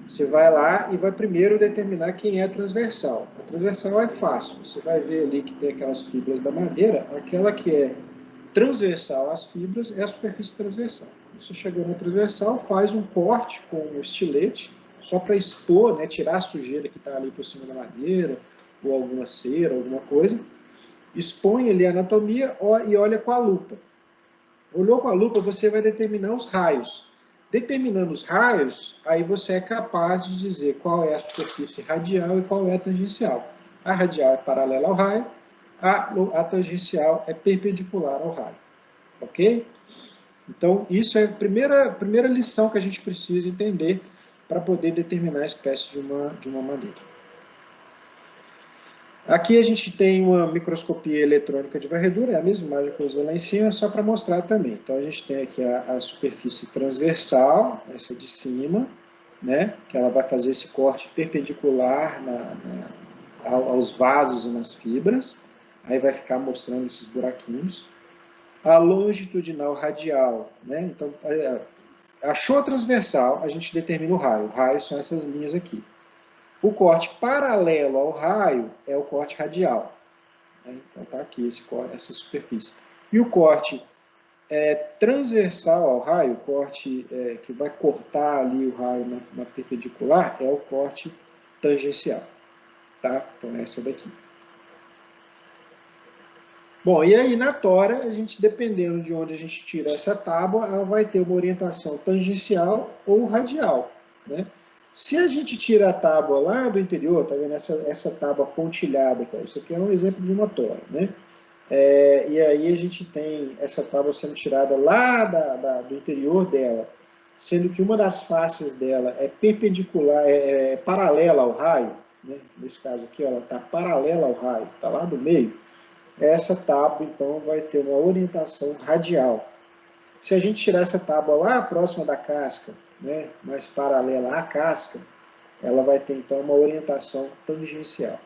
[SPEAKER 1] Você vai lá e vai primeiro determinar quem é transversal. A transversal é fácil, você vai ver ali que tem aquelas fibras da madeira, aquela que é transversal às fibras é a superfície transversal. Você chegou na transversal, faz um corte com um estilete, só para expor, né, tirar a sujeira que está ali por cima da madeira, ou alguma cera, alguma coisa. Expõe ali a anatomia e olha com a lupa. Olhou com a lupa, você vai determinar os raios. Determinando os raios, aí você é capaz de dizer qual é a superfície radial e qual é a tangencial. A radial é paralela ao raio, a tangencial é perpendicular ao raio. Ok? Então, isso é a primeira lição que a gente precisa entender para poder determinar a espécie de uma madeira. Aqui a gente tem uma microscopia eletrônica de varredura, é a mesma imagem que eu usei lá em cima, só para mostrar também. Então a gente tem aqui a superfície transversal, essa de cima, né, que ela vai fazer esse corte perpendicular aos vasos e nas fibras, aí vai ficar mostrando esses buraquinhos. A longitudinal radial, né, então achou a transversal, a gente determina o raio. O raio são essas linhas aqui. O corte paralelo ao raio é o corte radial. Então está aqui essa superfície. E o corte transversal ao raio, o corte que vai cortar ali o raio na perpendicular, é o corte tangencial. Tá? Então essa daqui. Bom, e aí na tora, a gente, dependendo de onde a gente tira essa tábua, ela vai ter uma orientação tangencial ou radial, né? Se a gente tira a tábua lá do interior, tá vendo essa tábua pontilhada aqui? Isso aqui é um exemplo de uma tora, né? E aí a gente tem essa tábua sendo tirada lá do interior dela, sendo que uma das faces dela é perpendicular, paralela ao raio, né? Nesse caso aqui, ela está paralela ao raio, está lá do meio. Essa tábua, então, vai ter uma orientação radial. Se a gente tirar essa tábua lá próxima da casca, né, mais paralela à casca, ela vai ter, então, uma orientação tangencial.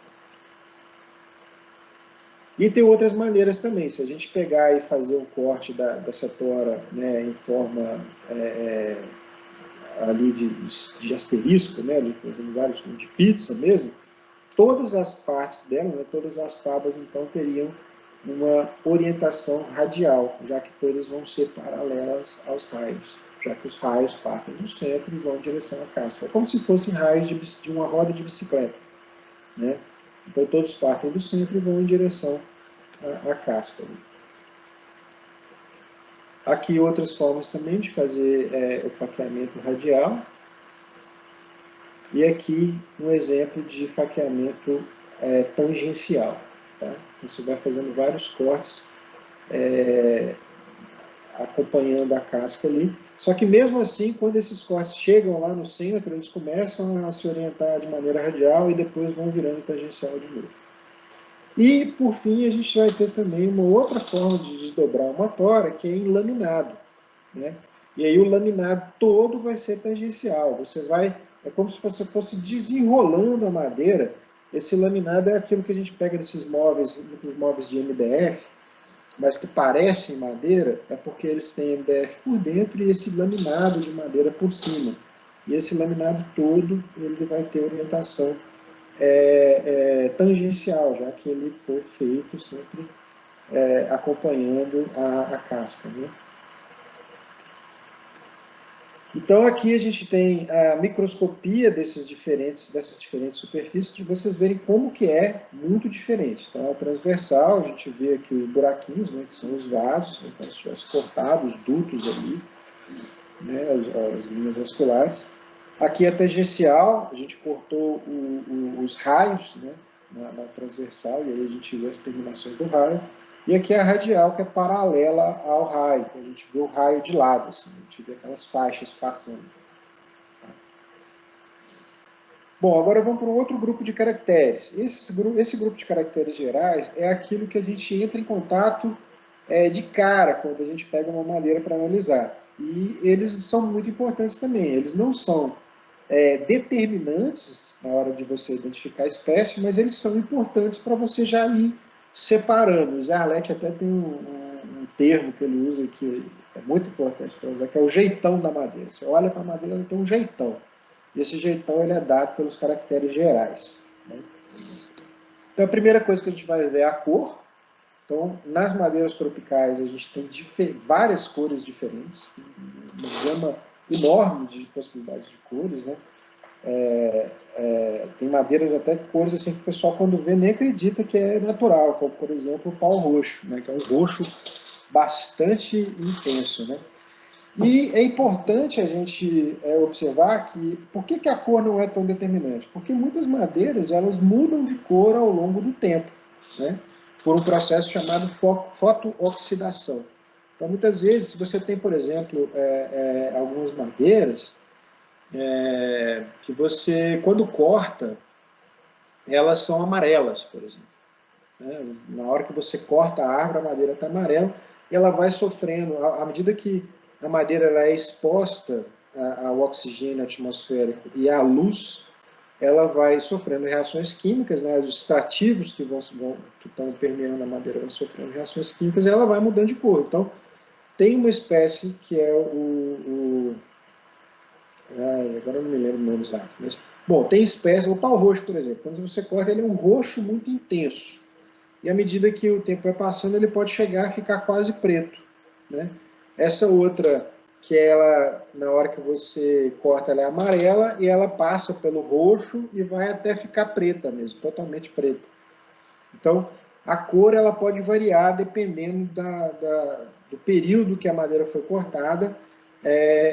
[SPEAKER 1] E tem outras maneiras também. Se a gente pegar e fazer um corte dessa tora, né, em forma ali de asterisco, né, de pizza mesmo, todas as partes dela, né, todas as tábuas, então, teriam uma orientação radial, já que todas vão ser paralelas aos raios, já que os raios partem do centro e vão em direção à casca. É como se fossem raios de uma roda de bicicleta, né? Então, todos partem do centro e vão em direção à casca. Aqui outras formas também de fazer o faqueamento radial. E aqui um exemplo de faqueamento tangencial. Tá? Então, você vai fazendo vários cortes acompanhando a casca ali. Só que mesmo assim, quando esses cortes chegam lá no centro, eles começam a se orientar de maneira radial e depois vão virando tangencial de novo. E, por fim, a gente vai ter também uma outra forma de desdobrar uma tora, que é em laminado, né? E aí o laminado todo vai ser tangencial. É como se você fosse desenrolando a madeira Esse laminado é aquilo que a gente pega desses móveis, nos móveis de MDF, mas que parecem madeira, é porque eles têm MDF por dentro e esse laminado de madeira por cima. E esse laminado todo, ele vai ter orientação tangencial, já que ele foi feito sempre acompanhando a casca, né? Então aqui a gente tem a microscopia dessas diferentes superfícies, para vocês verem como que é muito diferente. Então a transversal, a gente vê aqui os buraquinhos, né, que são os vasos, então se tivesse cortado os dutos ali, né, as linhas vasculares. Aqui a tangencial, a gente cortou os raios, né, na transversal, e aí a gente vê as terminações do raio. E aqui a radial, que é paralela ao raio, então a gente vê o raio de lado, assim, a gente vê aquelas faixas passando. Bom, agora vamos para um outro grupo de caracteres. Esse grupo de caracteres gerais é aquilo que a gente entra em contato de cara quando a gente pega uma madeira para analisar. E eles são muito importantes também. Eles não são determinantes na hora de você identificar a espécie, mas eles são importantes para você já ir separando. O Zé Arlete até tem um termo que ele usa que é muito importante para usar, que é o jeitão da madeira. Você olha para a madeira, ela tem um jeitão. E esse jeitão ele é dado pelos caracteres gerais, né? Então a primeira coisa que a gente vai ver é a cor. Então, nas madeiras tropicais, a gente tem várias cores diferentes, uma gama enorme de possibilidades de cores, né? Tem madeiras até cores assim que o pessoal, quando vê, nem acredita que é natural, como, por exemplo, o pau roxo, né? Que é um roxo bastante intenso, né? E é importante a gente observar que, por que a cor não é tão determinante? Porque muitas madeiras, elas mudam de cor ao longo do tempo, né? Por um processo chamado fotooxidação. Então, muitas vezes, se você tem, por exemplo, algumas madeiras, que você, quando corta, elas são amarelas, por exemplo, né? Na hora que você corta a árvore, a madeira está amarela, e ela vai sofrendo, à medida que a madeira ela é exposta ao oxigênio atmosférico e à luz, ela vai sofrendo reações químicas, né? Os extrativos que estão permeando a madeira vão sofrendo reações químicas e ela vai mudando de cor. Então, tem uma espécie que é agora eu não me lembro o nome exato, mas, bom, tem espécie, o pau roxo, por exemplo, quando você corta, ele é um roxo muito intenso. E à medida que o tempo vai passando, ele pode chegar a ficar quase preto, né? Essa outra, que ela, na hora que você corta, ela é amarela e ela passa pelo roxo e vai até ficar preta mesmo, totalmente preta. Então, a cor ela pode variar dependendo do período que a madeira foi cortada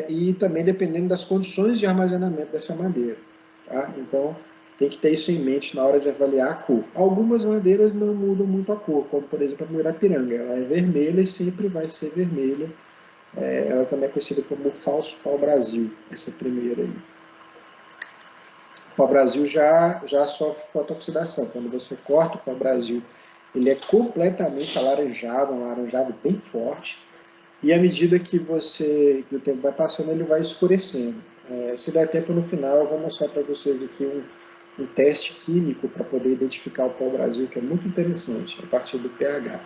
[SPEAKER 1] e também dependendo das condições de armazenamento dessa madeira. Tá? Então, tem que ter isso em mente na hora de avaliar a cor. Algumas madeiras não mudam muito a cor, como por exemplo a muirapiranga. Ela é vermelha e sempre vai ser vermelha. Ela também é conhecida como falso pau-brasil, essa primeira aí. O pau-brasil já sofre fotooxidação. Quando você corta o pau-brasil, ele é completamente alaranjado, um alaranjado bem forte. E à medida que o tempo vai passando, ele vai escurecendo. Se der tempo no final, eu vou mostrar para vocês aqui um teste químico para poder identificar o pau-brasil, que é muito interessante, a partir do pH.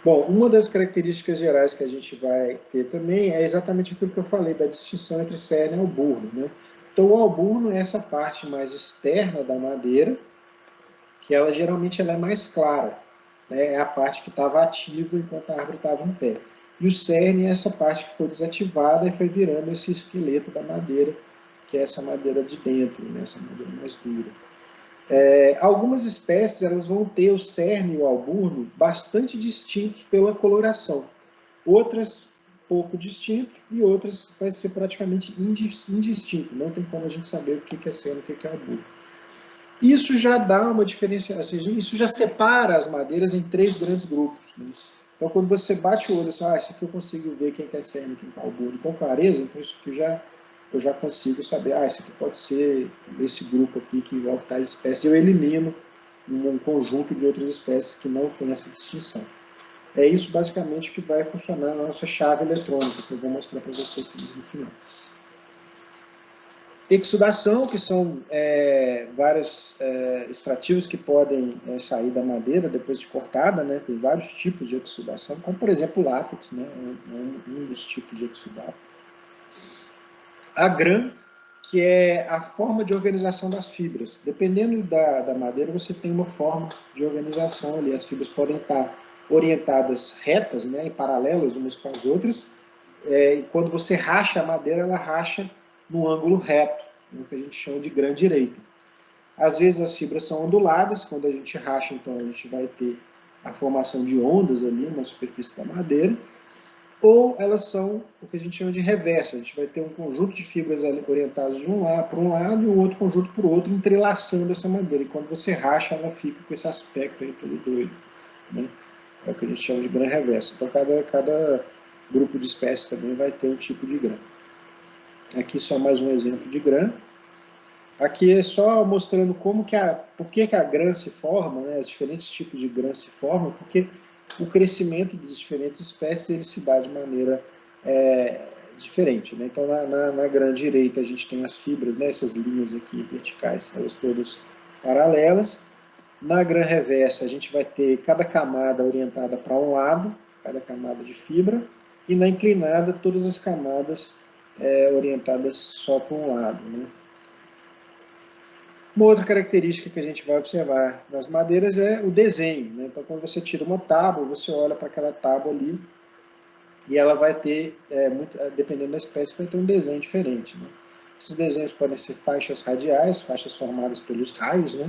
[SPEAKER 1] Bom, uma das características gerais que a gente vai ter também é exatamente aquilo que eu falei, da distinção entre cerne e alburno, né? Então, o alburno é essa parte mais externa da madeira, que ela geralmente ela é mais clara, né? É a parte que estava ativa enquanto a árvore estava em pé. E o cerne é essa parte que foi desativada e foi virando esse esqueleto da madeira, que é essa madeira de dentro, né? Essa madeira mais dura. Algumas espécies elas vão ter o cerne e o alburno bastante distintos pela coloração. Outras pouco distinto e outras vai ser praticamente indistinto. Não tem como a gente saber o que é cerne e o que é alburno. Isso já dá uma diferença, ou seja, isso já separa as madeiras em 3 grandes grupos, né? Então, quando você bate o olho, você fala, isso aqui eu consigo ver quem é cerne e quem é alburno com clareza, então isso aqui eu já consigo saber, isso aqui pode ser esse grupo aqui que envolve tais espécies, eu elimino um conjunto de outras espécies que não tem essa distinção. É isso basicamente que vai funcionar na nossa chave eletrônica, que eu vou mostrar para vocês também no final. Exudação, que são vários extrativos que podem sair da madeira depois de cortada, né? Tem vários tipos de exudação, como por exemplo o látex, né? Um dos tipos de exudato. A grã, que é a forma de organização das fibras. Dependendo da madeira, você tem uma forma de organização ali. As fibras podem estar orientadas retas, né? Em paralelas umas com as outras. E quando você racha a madeira, ela racha no ângulo reto, o que a gente chama de grã direita. Às vezes as fibras são onduladas, quando a gente racha, então a gente vai ter a formação de ondas ali na superfície da madeira, ou elas são o que a gente chama de reversa, a gente vai ter um conjunto de fibras ali orientadas de para um lado e o outro conjunto para o outro, entrelaçando essa madeira, e quando você racha, ela fica com esse aspecto aí todo doido, né? É o que a gente chama de grã reversa. Então cada grupo de espécies também vai ter um tipo de grã. Aqui só mais um exemplo de grã. Aqui é só mostrando por que a grã se forma, né? Os diferentes tipos de grã se formam, porque o crescimento das diferentes espécies ele se dá de maneira diferente, né? Então na grã direita a gente tem as fibras, né? Essas linhas aqui verticais, elas todas paralelas. Na grã reversa a gente vai ter cada camada orientada para um lado, cada camada de fibra, e na inclinada todas as camadas orientadas só para um lado, né? Uma outra característica que a gente vai observar nas madeiras é o desenho, né? Então, quando você tira uma tábua, você olha para aquela tábua ali e ela vai ter, dependendo da espécie, vai ter um desenho diferente, né? Esses desenhos podem ser faixas radiais, faixas formadas pelos raios, né?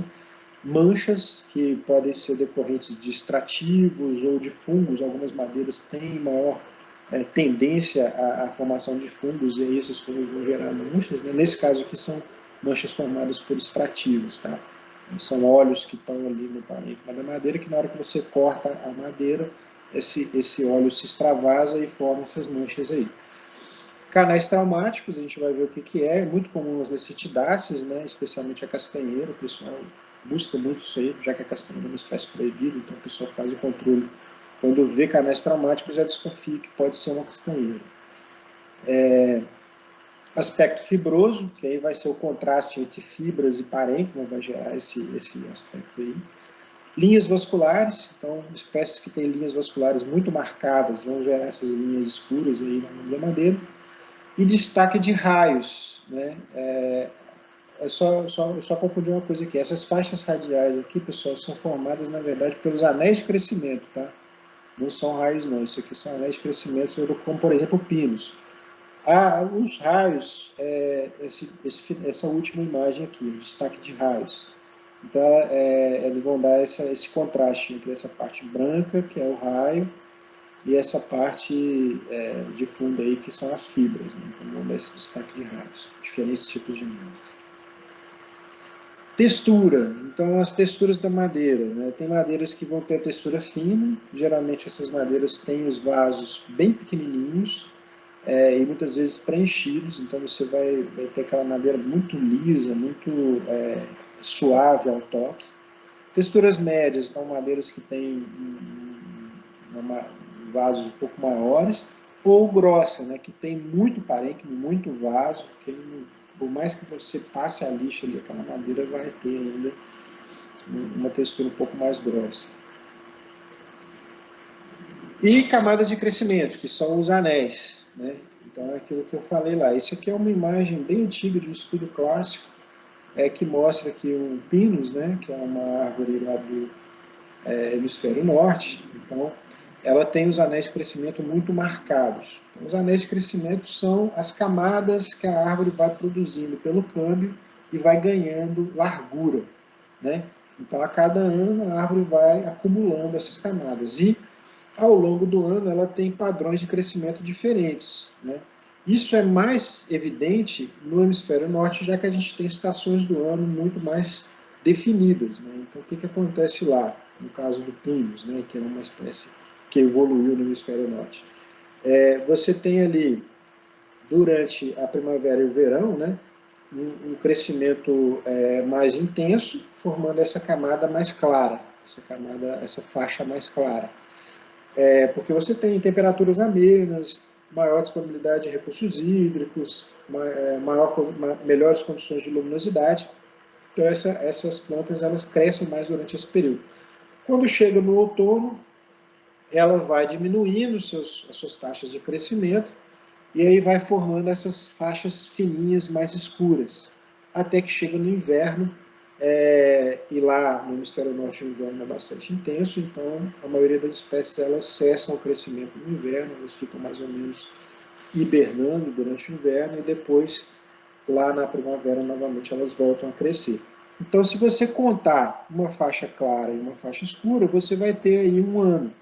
[SPEAKER 1] Manchas que podem ser decorrentes de extrativos ou de fungos. Algumas madeiras têm maior tendência à formação de fungos, e aí esses fungos vão gerar manchas, né? Nesse caso aqui são manchas formadas por extrativos, tá? São óleos que estão ali no parênquima da madeira, que na hora que você corta a madeira, esse óleo se extravasa e forma essas manchas aí. Canais traumáticos, a gente vai ver o que é muito comum as lecitidáceas, né? Especialmente a castanheira, o pessoal busca muito isso aí, já que a castanheira é uma espécie proibida, então o pessoal faz o controle. Quando vê canais traumáticos, já desconfia que pode ser uma castanheira. Aspecto fibroso, que aí vai ser o contraste entre fibras e parênquima, vai gerar esse aspecto aí. Linhas vasculares, então espécies que têm linhas vasculares muito marcadas vão gerar essas linhas escuras aí na madeira. E destaque de raios, né? Só confundir uma coisa aqui. Essas faixas radiais aqui, pessoal, são formadas, na verdade, pelos anéis de crescimento, tá? Não são raios, não. Isso aqui são anéis de crescimento, como, por exemplo, pinos. Os raios, essa última imagem aqui, o destaque de raios. Então, eles vão dar esse contraste entre essa parte branca, que é o raio, e essa parte de fundo aí, que são as fibras, né? Então, vão dar esse destaque de raios, diferentes tipos de raios. Textura, então as texturas da madeira, né? Tem madeiras que vão ter a textura fina, geralmente essas madeiras têm os vasos bem pequenininhos, e muitas vezes preenchidos, então você vai ter aquela madeira muito lisa, muito suave ao toque. Texturas médias, então madeiras que têm vasos um pouco maiores, ou grossa, né, que tem muito parênquima, muito vaso, que por mais que você passe a lixa ali, aquela madeira vai ter ainda uma textura um pouco mais grossa. E camadas de crescimento, que são os anéis, né? Então é aquilo que eu falei lá. Isso aqui é uma imagem bem antiga de um estudo clássico, que mostra aqui o pinus, né, que é uma árvore lá do hemisfério norte. Então, ela tem os anéis de crescimento muito marcados. Então, os anéis de crescimento são as camadas que a árvore vai produzindo pelo câmbio e vai ganhando largura, né? Então, a cada ano, a árvore vai acumulando essas camadas. E, ao longo do ano, ela tem padrões de crescimento diferentes, né? Isso é mais evidente no hemisfério norte, já que a gente tem estações do ano muito mais definidas, né? Então, o que acontece lá? No caso do pinus, né, que é uma espécie que evoluiu no hemisfério norte. Você tem ali, durante a primavera e o verão, né, um crescimento mais intenso, formando essa camada mais clara, essa faixa mais clara. Porque você tem temperaturas amenas, maior disponibilidade de recursos hídricos, melhores condições de luminosidade. Então, essas plantas elas crescem mais durante esse período. Quando chega no outono, ela vai diminuindo as suas taxas de crescimento e aí vai formando essas faixas fininhas mais escuras, até que chega no inverno, e lá no hemisfério norte o inverno é bastante intenso, então a maioria das espécies elas cessam o crescimento no inverno, elas ficam mais ou menos hibernando durante o inverno e depois, lá na primavera, novamente elas voltam a crescer. Então, se você contar uma faixa clara e uma faixa escura, você vai ter aí um ano.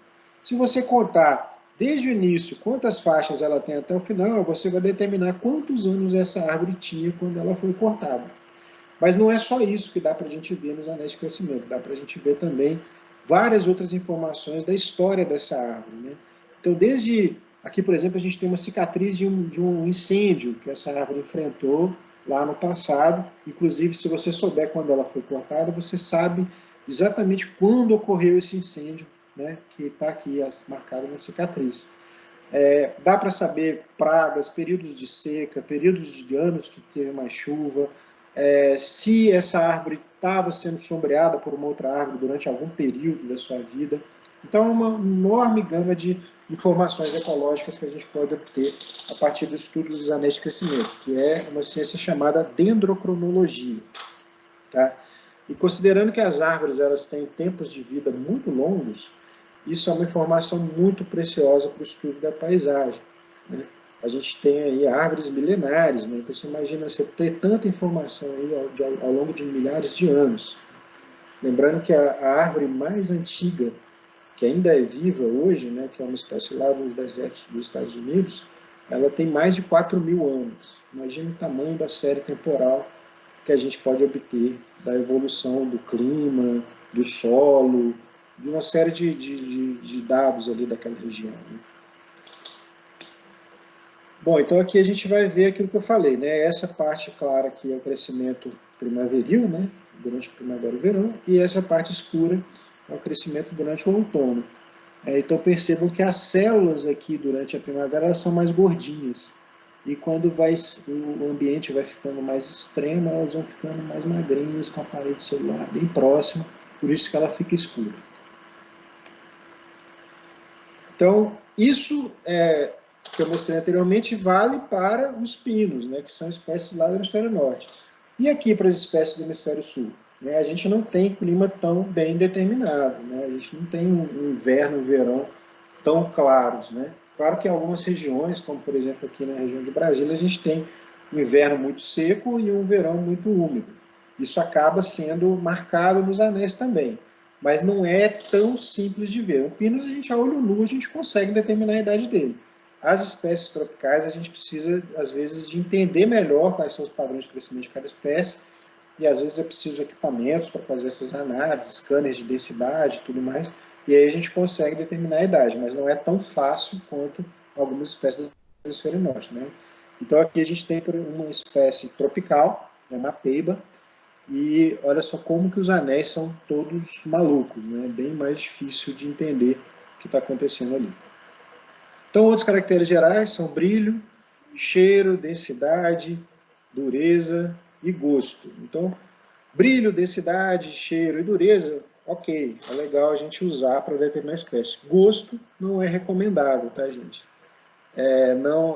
[SPEAKER 1] Se você contar desde o início quantas faixas ela tem até o final, você vai determinar quantos anos essa árvore tinha quando ela foi cortada. Mas não é só isso que dá para a gente ver nos anéis de crescimento, dá para a gente ver também várias outras informações da história dessa árvore, né? Então, desde aqui, por exemplo, a gente tem uma cicatriz de um incêndio que essa árvore enfrentou lá no passado. Inclusive, se você souber quando ela foi cortada, você sabe exatamente quando ocorreu esse incêndio, né, que está aqui marcado na cicatriz. Dá para saber pragas, períodos de seca, períodos de anos que teve mais chuva, se essa árvore estava sendo sombreada por uma outra árvore durante algum período da sua vida. Então, é uma enorme gama de informações ecológicas que a gente pode obter a partir do estudo dos anéis de crescimento, que é uma ciência chamada dendrocronologia. Tá? E considerando que as árvores elas têm tempos de vida muito longos, isso é uma informação muito preciosa para o estudo da paisagem, né? A gente tem aí árvores milenares, né? Então você imagina você ter tanta informação aí ao longo de milhares de anos. Lembrando que a árvore mais antiga, que ainda é viva hoje, né, que é uma espécie lá dos desertos dos Estados Unidos, ela tem mais de 4.000 anos. Imagina o tamanho da série temporal que a gente pode obter da evolução do clima, do solo, de uma série de dados ali daquela região, né? Bom, então aqui a gente vai ver aquilo que eu falei, né? Essa parte clara aqui é o crescimento primaveril, né? Durante a primavera e o verão, e essa parte escura é o crescimento durante o outono. Então percebam que as células aqui durante a primavera elas são mais gordinhas, e quando o ambiente vai ficando mais extremo, elas vão ficando mais magrinhas, com a parede celular bem próxima, por isso que ela fica escura. Então, isso que eu mostrei anteriormente vale para os pinos, né, que são espécies lá do hemisfério norte. E aqui para as espécies do hemisfério sul? Né, a gente não tem clima tão bem determinado, né, a gente não tem um inverno e um verão tão claros, né. Claro que em algumas regiões, como por exemplo aqui na região de Brasília, a gente tem um inverno muito seco e um verão muito úmido. Isso acaba sendo marcado nos anéis também, mas não é tão simples de ver. O pinus, a gente a olho nu, a gente consegue determinar a idade dele. As espécies tropicais, a gente precisa, às vezes, de entender melhor quais são os padrões de crescimento de cada espécie, e às vezes é preciso de equipamentos para fazer essas análises, scanners de densidade e tudo mais, e aí a gente consegue determinar a idade, mas não é tão fácil quanto algumas espécies do hemisfério norte, né? Então aqui a gente tem uma espécie tropical, é uma peiba, e olha só como que os anéis são todos malucos, né? Bem mais difícil de entender o que está acontecendo ali. Então, outros caracteres gerais são brilho, cheiro, densidade, dureza e gosto. Então, brilho, densidade, cheiro e dureza, ok, é legal a gente usar para determinar a espécie. Gosto não é recomendável, tá, gente?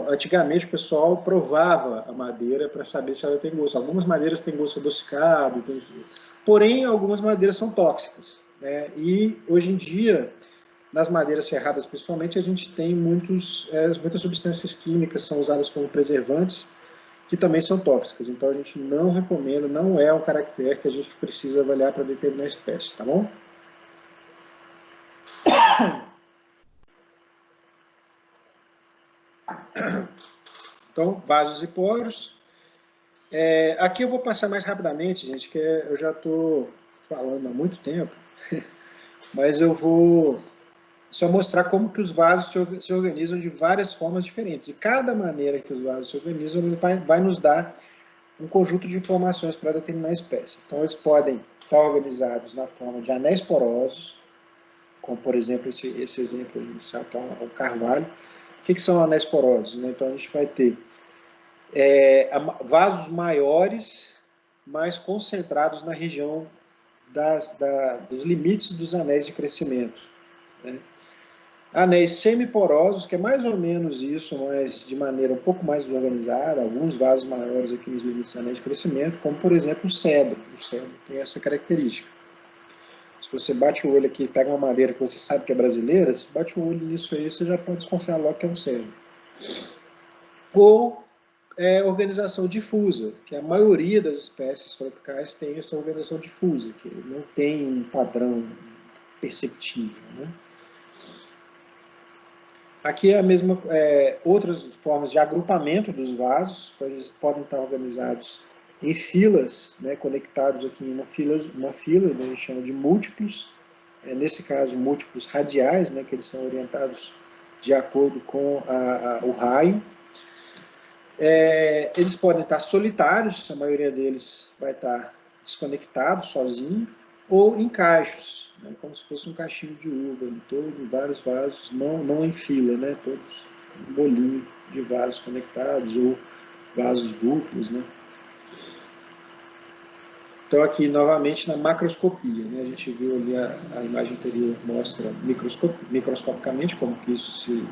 [SPEAKER 1] Antigamente o pessoal provava a madeira para saber se ela tem gosto. Algumas madeiras têm gosto adocicado, porém algumas madeiras são tóxicas, né? E hoje em dia, nas madeiras serradas principalmente, a gente tem muitas substâncias químicas que são usadas como preservantes, que também são tóxicas. Então a gente não recomenda, não é um caractere que a gente precisa avaliar para determinar a espécie, tá bom? Então, vasos e poros. Aqui eu vou passar mais rapidamente, gente, que eu já estou falando há muito tempo, mas eu vou só mostrar como que os vasos se organizam de várias formas diferentes. E cada maneira que os vasos se organizam vai nos dar um conjunto de informações para determinar a espécie. Então, eles podem estar organizados na forma de anéis porosos, como, por exemplo, esse exemplo inicial, que é o carvalho, que são anéis porosos? Né? Então, a gente vai ter vasos maiores, mais concentrados na região dos limites dos anéis de crescimento. Né? Anéis semiporosos, que é mais ou menos isso, mas de maneira um pouco mais desorganizada, alguns vasos maiores aqui nos limites dos anéis de crescimento, como, por exemplo, o cedro. O cedro tem essa característica. Se você bate o olho aqui e pega uma madeira que você sabe que é brasileira, se bate o olho nisso aí, você já pode desconfiar logo que é um cedro. Ou organização difusa, que a maioria das espécies tropicais tem essa organização difusa, que não tem um padrão perceptível. Né? Aqui é a mesma, outras formas de agrupamento dos vasos, então eles podem estar organizados em filas, né, conectados aqui em uma fila, né, a gente chama de múltiplos, nesse caso múltiplos radiais, né, que eles são orientados de acordo com o raio. Eles podem estar solitários, a maioria deles vai estar desconectado, sozinho, ou em cachos, né, como se fosse um cachinho de uva, vários vasos, não em fila, né, todos um bolinho de vasos conectados, ou vasos duplos. Né. Então, aqui, novamente, na macroscopia, né, a gente viu ali a imagem anterior, mostra microscopicamente como que isso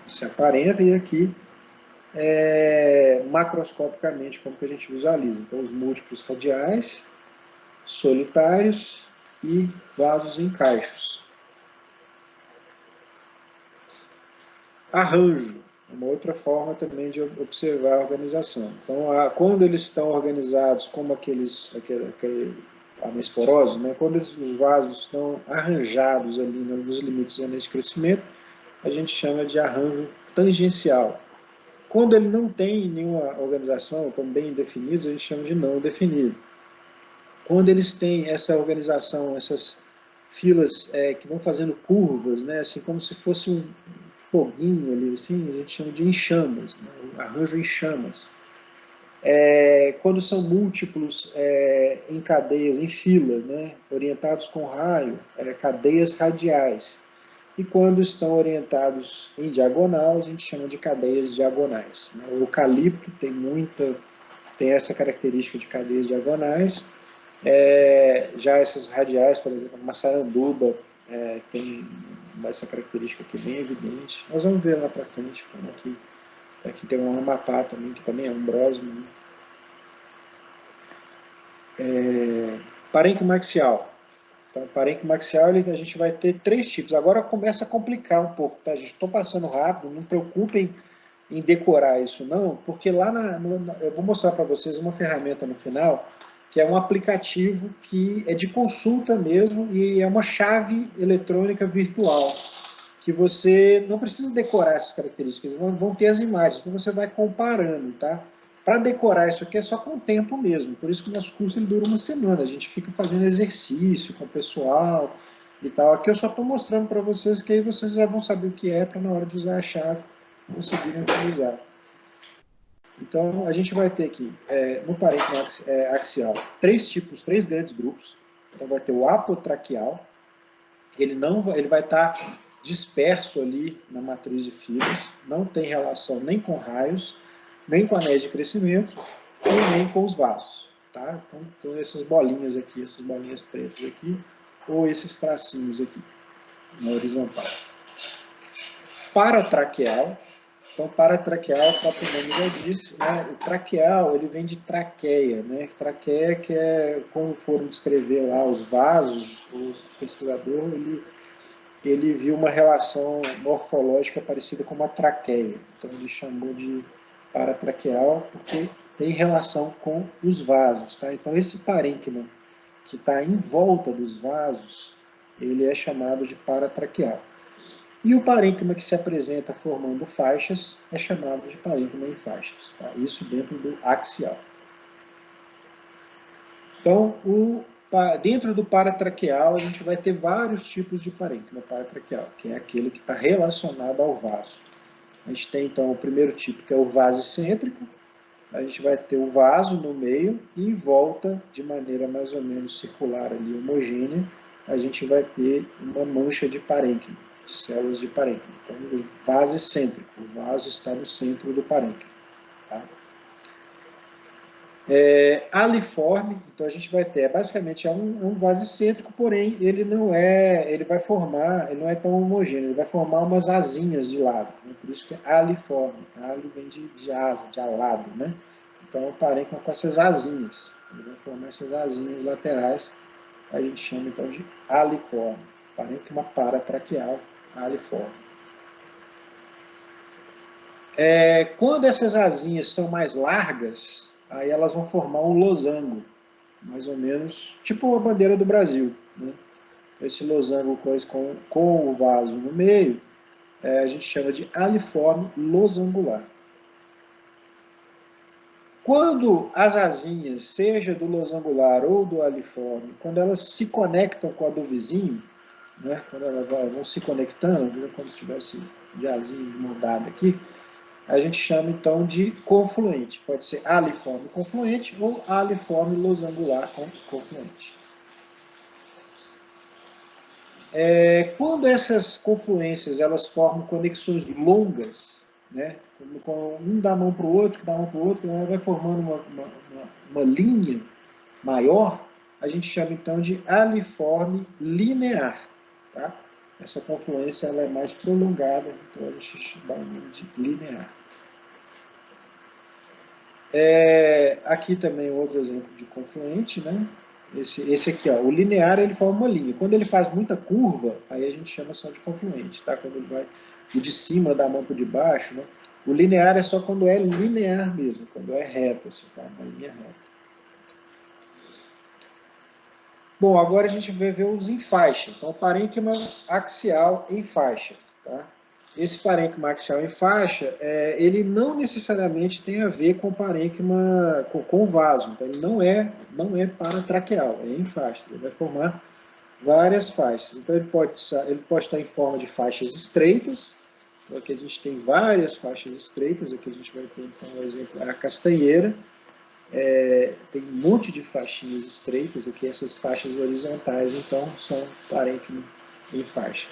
[SPEAKER 1] se aparenta, e aqui macroscopicamente como que a gente visualiza. Então, os múltiplos radiais, solitários e vasos em cachos. Arranjo, uma outra forma também de observar a organização. Então, quando eles estão organizados como aquele anéis porosos, né, quando os vasos estão arranjados ali nos limites dos anéis de crescimento, a gente chama de arranjo tangencial. Quando ele não tem nenhuma organização, estão bem definidos, a gente chama de não definido. Quando eles têm essa organização, essas filas que vão fazendo curvas, né, assim como se fosse um foguinho ali, assim, a gente chama de enxamas, né, arranjo em chamas. Quando são múltiplos em cadeias, em fila, né, orientados com raio, cadeias radiais. E quando estão orientados em diagonal, a gente chama de cadeias diagonais. O eucalipto tem essa característica de cadeias diagonais. Já essas radiais, por exemplo, a maçaranduba tem essa característica aqui bem evidente. Nós vamos ver lá para frente como aqui tem um amapá também, que também é umbrósimo. Parênquima axial. Então, parênquima axial, a gente vai ter 3 tipos. Agora começa a complicar um pouco, tá? Estou passando rápido, não preocupem em decorar isso não, porque lá eu vou mostrar para vocês uma ferramenta no final, que é um aplicativo que é de consulta mesmo, e é uma chave eletrônica virtual, que você não precisa decorar essas características, vão ter as imagens, então você vai comparando, tá? Para decorar isso aqui é só com o tempo mesmo, por isso que o nosso curso ele dura uma semana, a gente fica fazendo exercício com o pessoal e tal. Aqui eu só estou mostrando para vocês, que aí vocês já vão saber o que é, para na hora de usar a chave conseguirem utilizar. Então, a gente vai ter aqui, no parênquima axial, 3 grandes grupos. Então, vai ter o apotraqueal, ele vai estar disperso ali na matriz de filas, não tem relação nem com raios, nem com anéis de crescimento, e nem com os vasos. Tá? Então, essas bolinhas aqui, essas bolinhas pretas aqui, ou esses tracinhos aqui, na horizontal. Paratraqueal. Então, paratraqueal, o próprio nome já disse, né? O traqueal, ele vem de traqueia, né? Traqueia, que é, como foram descrever lá os vasos, o pesquisador, ele viu uma relação morfológica parecida com uma traqueia. Então, ele chamou de paratraqueal, porque tem relação com os vasos, tá? Então, esse parênquima que está em volta dos vasos, ele é chamado de paratraqueal. E o parênquima que se apresenta formando faixas é chamado de parênquima em faixas. Tá? Isso dentro do axial. Então, dentro do paratraqueal, a gente vai ter vários tipos de parênquima paratraqueal, que é aquele que está relacionado ao vaso. A gente tem, então, o primeiro tipo, que é o vasicêntrico. A gente vai ter o vaso no meio e em volta, de maneira mais ou menos circular ali, homogênea, a gente vai ter uma mancha de parênquima. de células de parênquima. Então, o vaso é cêntrico, o vaso está no centro do parênquima. Tá? Aliforme, então a gente vai ter, basicamente é um vaso excêntrico, porém ele não é, ele não é tão homogêneo, ele vai formar umas asinhas de lado, né? Por isso que é aliforme, ali vem de asa, de alado, né? Então o parênquima com essas asinhas, ele vai formar essas asinhas laterais, a gente chama então de aliforme, parênquima paratraqueal, aliforme. Quando essas asinhas são mais largas, aí elas vão formar um losango, mais ou menos, tipo a bandeira do Brasil, né? Esse losango com o vaso no meio, a gente chama de aliforme losangular. Quando as asinhas, seja do losangular ou do aliforme, quando elas se conectam com a do vizinho, né? Quando elas vão se conectando, como se tivesse de asinha de mão dada aqui, a gente chama então de confluente. Pode ser aliforme confluente ou aliforme losangular confluente. Quando essas confluências elas formam conexões longas, né, um dá a mão para o outro, ela vai formando uma linha maior, a gente chama então de aliforme linear. Tá? Essa confluência ela é mais prolongada, então a gente dá o nome de linear. Aqui também outro exemplo de confluente, né? Esse aqui, ó, o linear ele forma uma linha. Quando ele faz muita curva, aí a gente chama só de confluente, tá? Quando ele vai de cima da mão para de baixo, né? O linear é só quando é linear mesmo, quando é reto, assim, tá? Uma linha reta. Bom, agora a gente vai ver os em faixa. Então, parênquima axial em faixa, tá? Esse parênquima axial em faixa, ele não necessariamente tem a ver com o parênquima, com o vaso. Então, ele não é paratraqueal, é em faixa. Ele vai formar várias faixas. Então, ele pode estar em forma de faixas estreitas. Então, aqui a gente tem várias faixas estreitas. Aqui a gente vai ter, então, um exemplo, a castanheira. Tem um monte de faixinhas estreitas aqui. Essas faixas horizontais, então, são parênquima em faixa.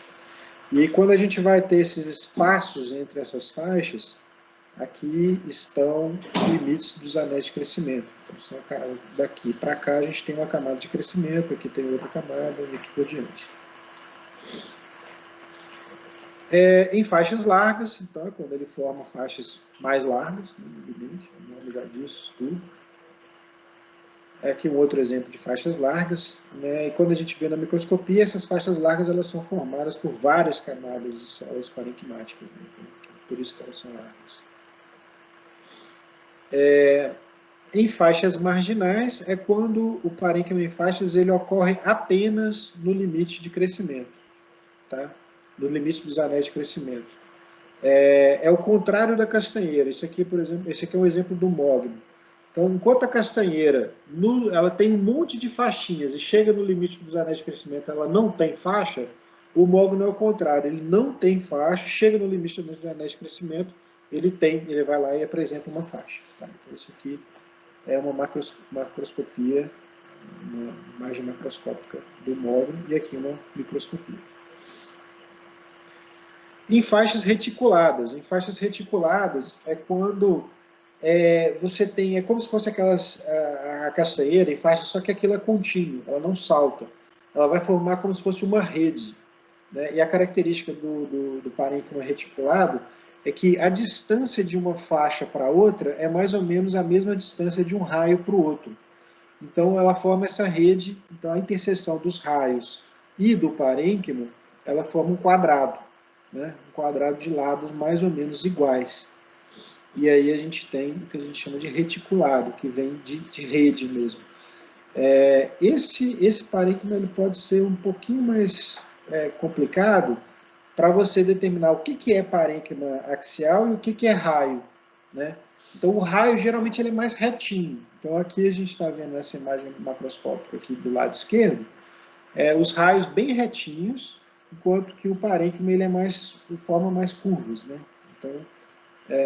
[SPEAKER 1] E aí, quando a gente vai ter esses espaços entre essas faixas, aqui estão os limites dos anéis de crescimento. Então, daqui para cá a gente tem uma camada de crescimento, aqui tem outra camada e aqui por diante. Em faixas largas, então, é quando ele forma faixas mais largas, né, limite, o nome já disso tudo. Aqui um outro exemplo de faixas largas, né? E quando a gente vê na microscopia, essas faixas largas elas são formadas por várias camadas de células parênquimáticas, né? Por isso que elas são largas. Em faixas marginais é quando o parênquima em faixas ele ocorre apenas no limite de crescimento, tá? No limite dos anéis de crescimento. É o contrário da castanheira. Esse aqui, por exemplo, esse aqui é um exemplo do mogno. Então, enquanto a castanheira ela tem um monte de faixinhas e chega no limite dos anéis de crescimento, ela não tem faixa, o mogno é o contrário, ele não tem faixa, chega no limite dos anéis de crescimento, ele vai lá e apresenta uma faixa. Tá? Então, isso aqui é uma macroscopia, uma imagem macroscópica do mogno, e aqui uma microscopia. Em faixas reticuladas. Em faixas reticuladas é quando você tem, é como se fosse a castanheira em faixa, só que aquilo é contínuo, ela não salta. Ela vai formar como se fosse uma rede. Né? E a característica do parênquima reticulado é que a distância de uma faixa para outra é mais ou menos a mesma distância de um raio para o outro. Então ela forma essa rede, então a interseção dos raios e do parênquima, ela forma um quadrado, né? Um quadrado de lados mais ou menos iguais. E aí a gente tem o que a gente chama de reticulado, que vem de rede mesmo. Esse parênquima ele pode ser um pouquinho mais complicado para você determinar o que é parênquima axial e o que é raio. Né? Então o raio geralmente ele é mais retinho. Então aqui a gente está vendo essa imagem macroscópica aqui do lado esquerdo, os raios bem retinhos, enquanto que o parênquima ele forma mais curvas. Né? Então,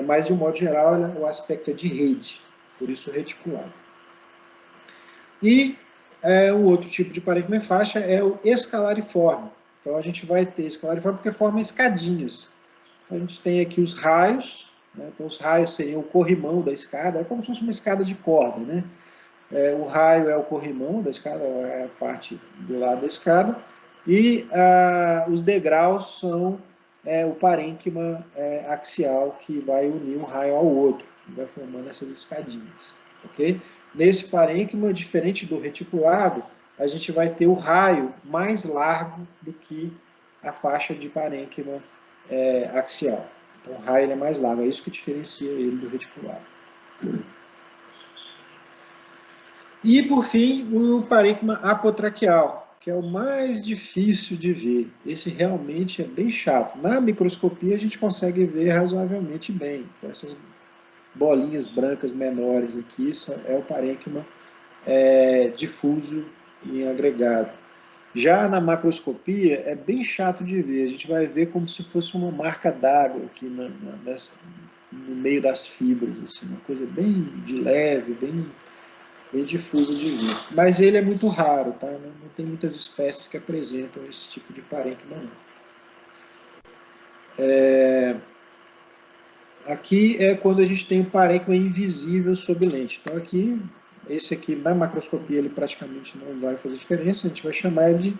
[SPEAKER 1] mas de um modo geral o aspecto é de rede, por isso reticulado. E o outro tipo de parênquima em faixa é o escalariforme. Então a gente vai ter escalariforme porque forma escadinhas. Então, a gente tem aqui os raios, né? Então os raios seriam o corrimão da escada, é como se fosse uma escada de corda, né? O raio é o corrimão da escada, é a parte do lado da escada, e os degraus são o parênquima axial que vai unir um raio ao outro, vai formando essas escadinhas. Okay? Nesse parênquima, diferente do reticulado, a gente vai ter o raio mais largo do que a faixa de parênquima axial. Então o raio é mais largo, é isso que diferencia ele do reticulado. E, por fim, o parênquima apotraqueal, que é o mais difícil de ver. Esse realmente é bem chato. Na microscopia a gente consegue ver razoavelmente bem. Então, essas bolinhas brancas menores aqui, isso é o parênquima difuso em agregado. Já na macroscopia é bem chato de ver. A gente vai ver como se fosse uma marca d'água aqui no meio das fibras, assim, uma coisa bem de leve, bem difuso de ver. Mas ele é muito raro, tá? Não tem muitas espécies que apresentam esse tipo de parênquima. Aqui é quando a gente tem o parênquima invisível sob lente. Então aqui, esse aqui na macroscopia ele praticamente não vai fazer diferença, a gente vai chamar ele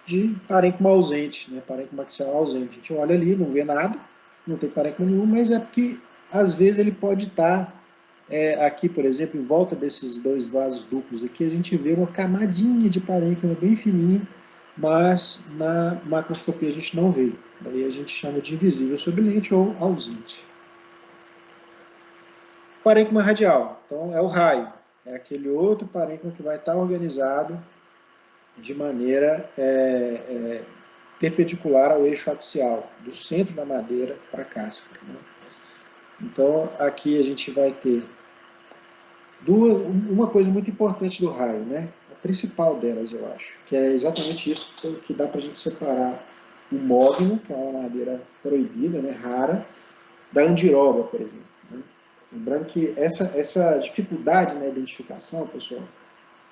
[SPEAKER 1] de parênquima ausente, né? Parênquima axial ausente. A gente olha ali, não vê nada, não tem parênquima nenhum, mas é porque às vezes ele pode estar aqui, por exemplo, em volta desses dois vasos duplos aqui, a gente vê uma camadinha de parênquima bem fininha, mas na macroscopia a gente não vê. Daí a gente chama de invisível sob lente ou ausente. Parênquima radial, então é o raio. É aquele outro parênquima que vai estar organizado de maneira perpendicular ao eixo axial, do centro da madeira para a casca. Né? Então aqui a gente vai ter uma coisa muito importante do raio, né? A principal delas, eu acho, que é exatamente isso que dá para a gente separar o mogno, que é uma madeira proibida, né, rara, da andiroba, por exemplo. Né? Lembrando que essa dificuldade na identificação, pessoal,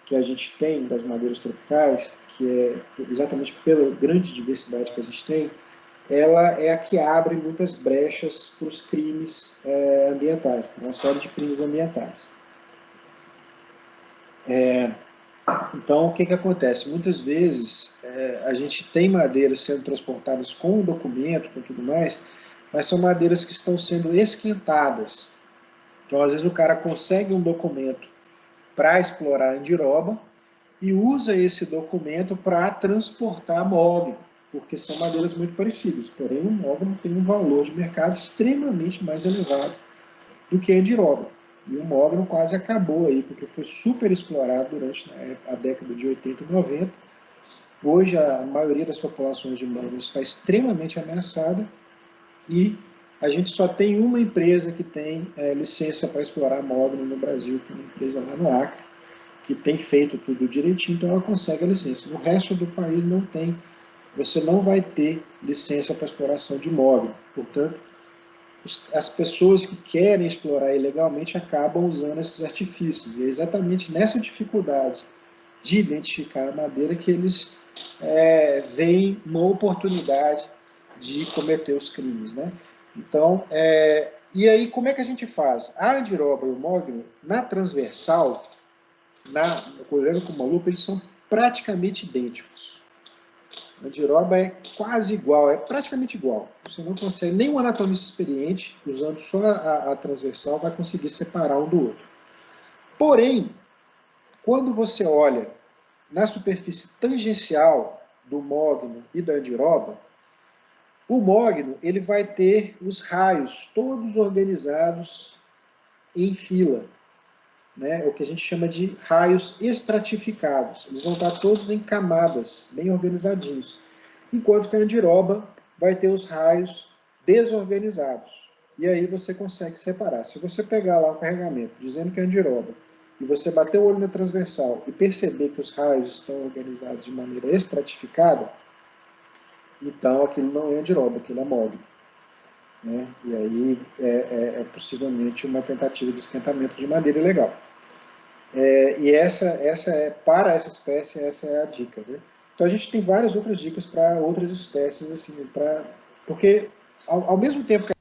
[SPEAKER 1] que a gente tem das madeiras tropicais, que é exatamente pela grande diversidade que a gente tem, ela é a que abre muitas brechas para os crimes ambientais, para uma série de crimes ambientais. Então, o que acontece? Muitas vezes a gente tem madeiras sendo transportadas com o documento, com tudo mais, mas são madeiras que estão sendo esquentadas. Então, às vezes o cara consegue um documento para explorar a andiroba e usa esse documento para transportar mogno, porque são madeiras muito parecidas. Porém, o mogno tem um valor de mercado extremamente mais elevado do que a andiroba. E o mogno quase acabou aí, porque foi super explorado durante a década de 80 e 90. Hoje a maioria das populações de mogno está extremamente ameaçada e a gente só tem uma empresa que tem licença para explorar mogno no Brasil, que é uma empresa lá no Acre, que tem feito tudo direitinho, então ela consegue a licença. No resto do país não tem, você não vai ter licença para exploração de mogno. Portanto, as pessoas que querem explorar ilegalmente acabam usando esses artifícios. E é exatamente nessa dificuldade de identificar a madeira que eles veem uma oportunidade de cometer os crimes. Né? Então, e aí como é que a gente faz? A andiroba e o mogno, na transversal, olhando com uma lupa, eles são praticamente idênticos. A andiroba é quase igual, é praticamente igual. Você não consegue, nem um anatomista experiente, usando só a transversal, vai conseguir separar um do outro. Porém, quando você olha na superfície tangencial do mogno e da andiroba, o mogno ele vai ter os raios todos organizados em fila. Né, o que a gente chama de raios estratificados. Eles vão estar todos em camadas, bem organizadinhos. Enquanto que a andiroba vai ter os raios desorganizados. E aí você consegue separar. Se você pegar lá o carregamento dizendo que é andiroba, e você bater o olho na transversal e perceber que os raios estão organizados de maneira estratificada, então aquilo não é andiroba, aquilo é mogno. Né? E aí possivelmente uma tentativa de esquentamento de madeira ilegal. E para essa espécie, essa é a dica. Né? Então a gente tem várias outras dicas para outras espécies, assim, porque ao mesmo tempo que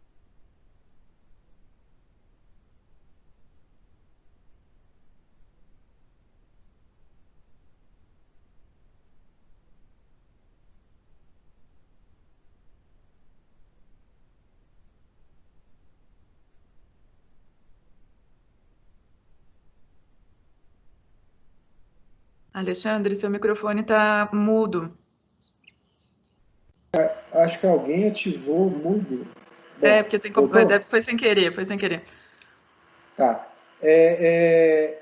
[SPEAKER 2] Alexandre, seu microfone está mudo.
[SPEAKER 1] acho que alguém ativou o mudo.
[SPEAKER 2] É,
[SPEAKER 1] Bom,
[SPEAKER 2] porque
[SPEAKER 1] voltou?
[SPEAKER 2] foi sem querer, foi sem querer.
[SPEAKER 1] Tá.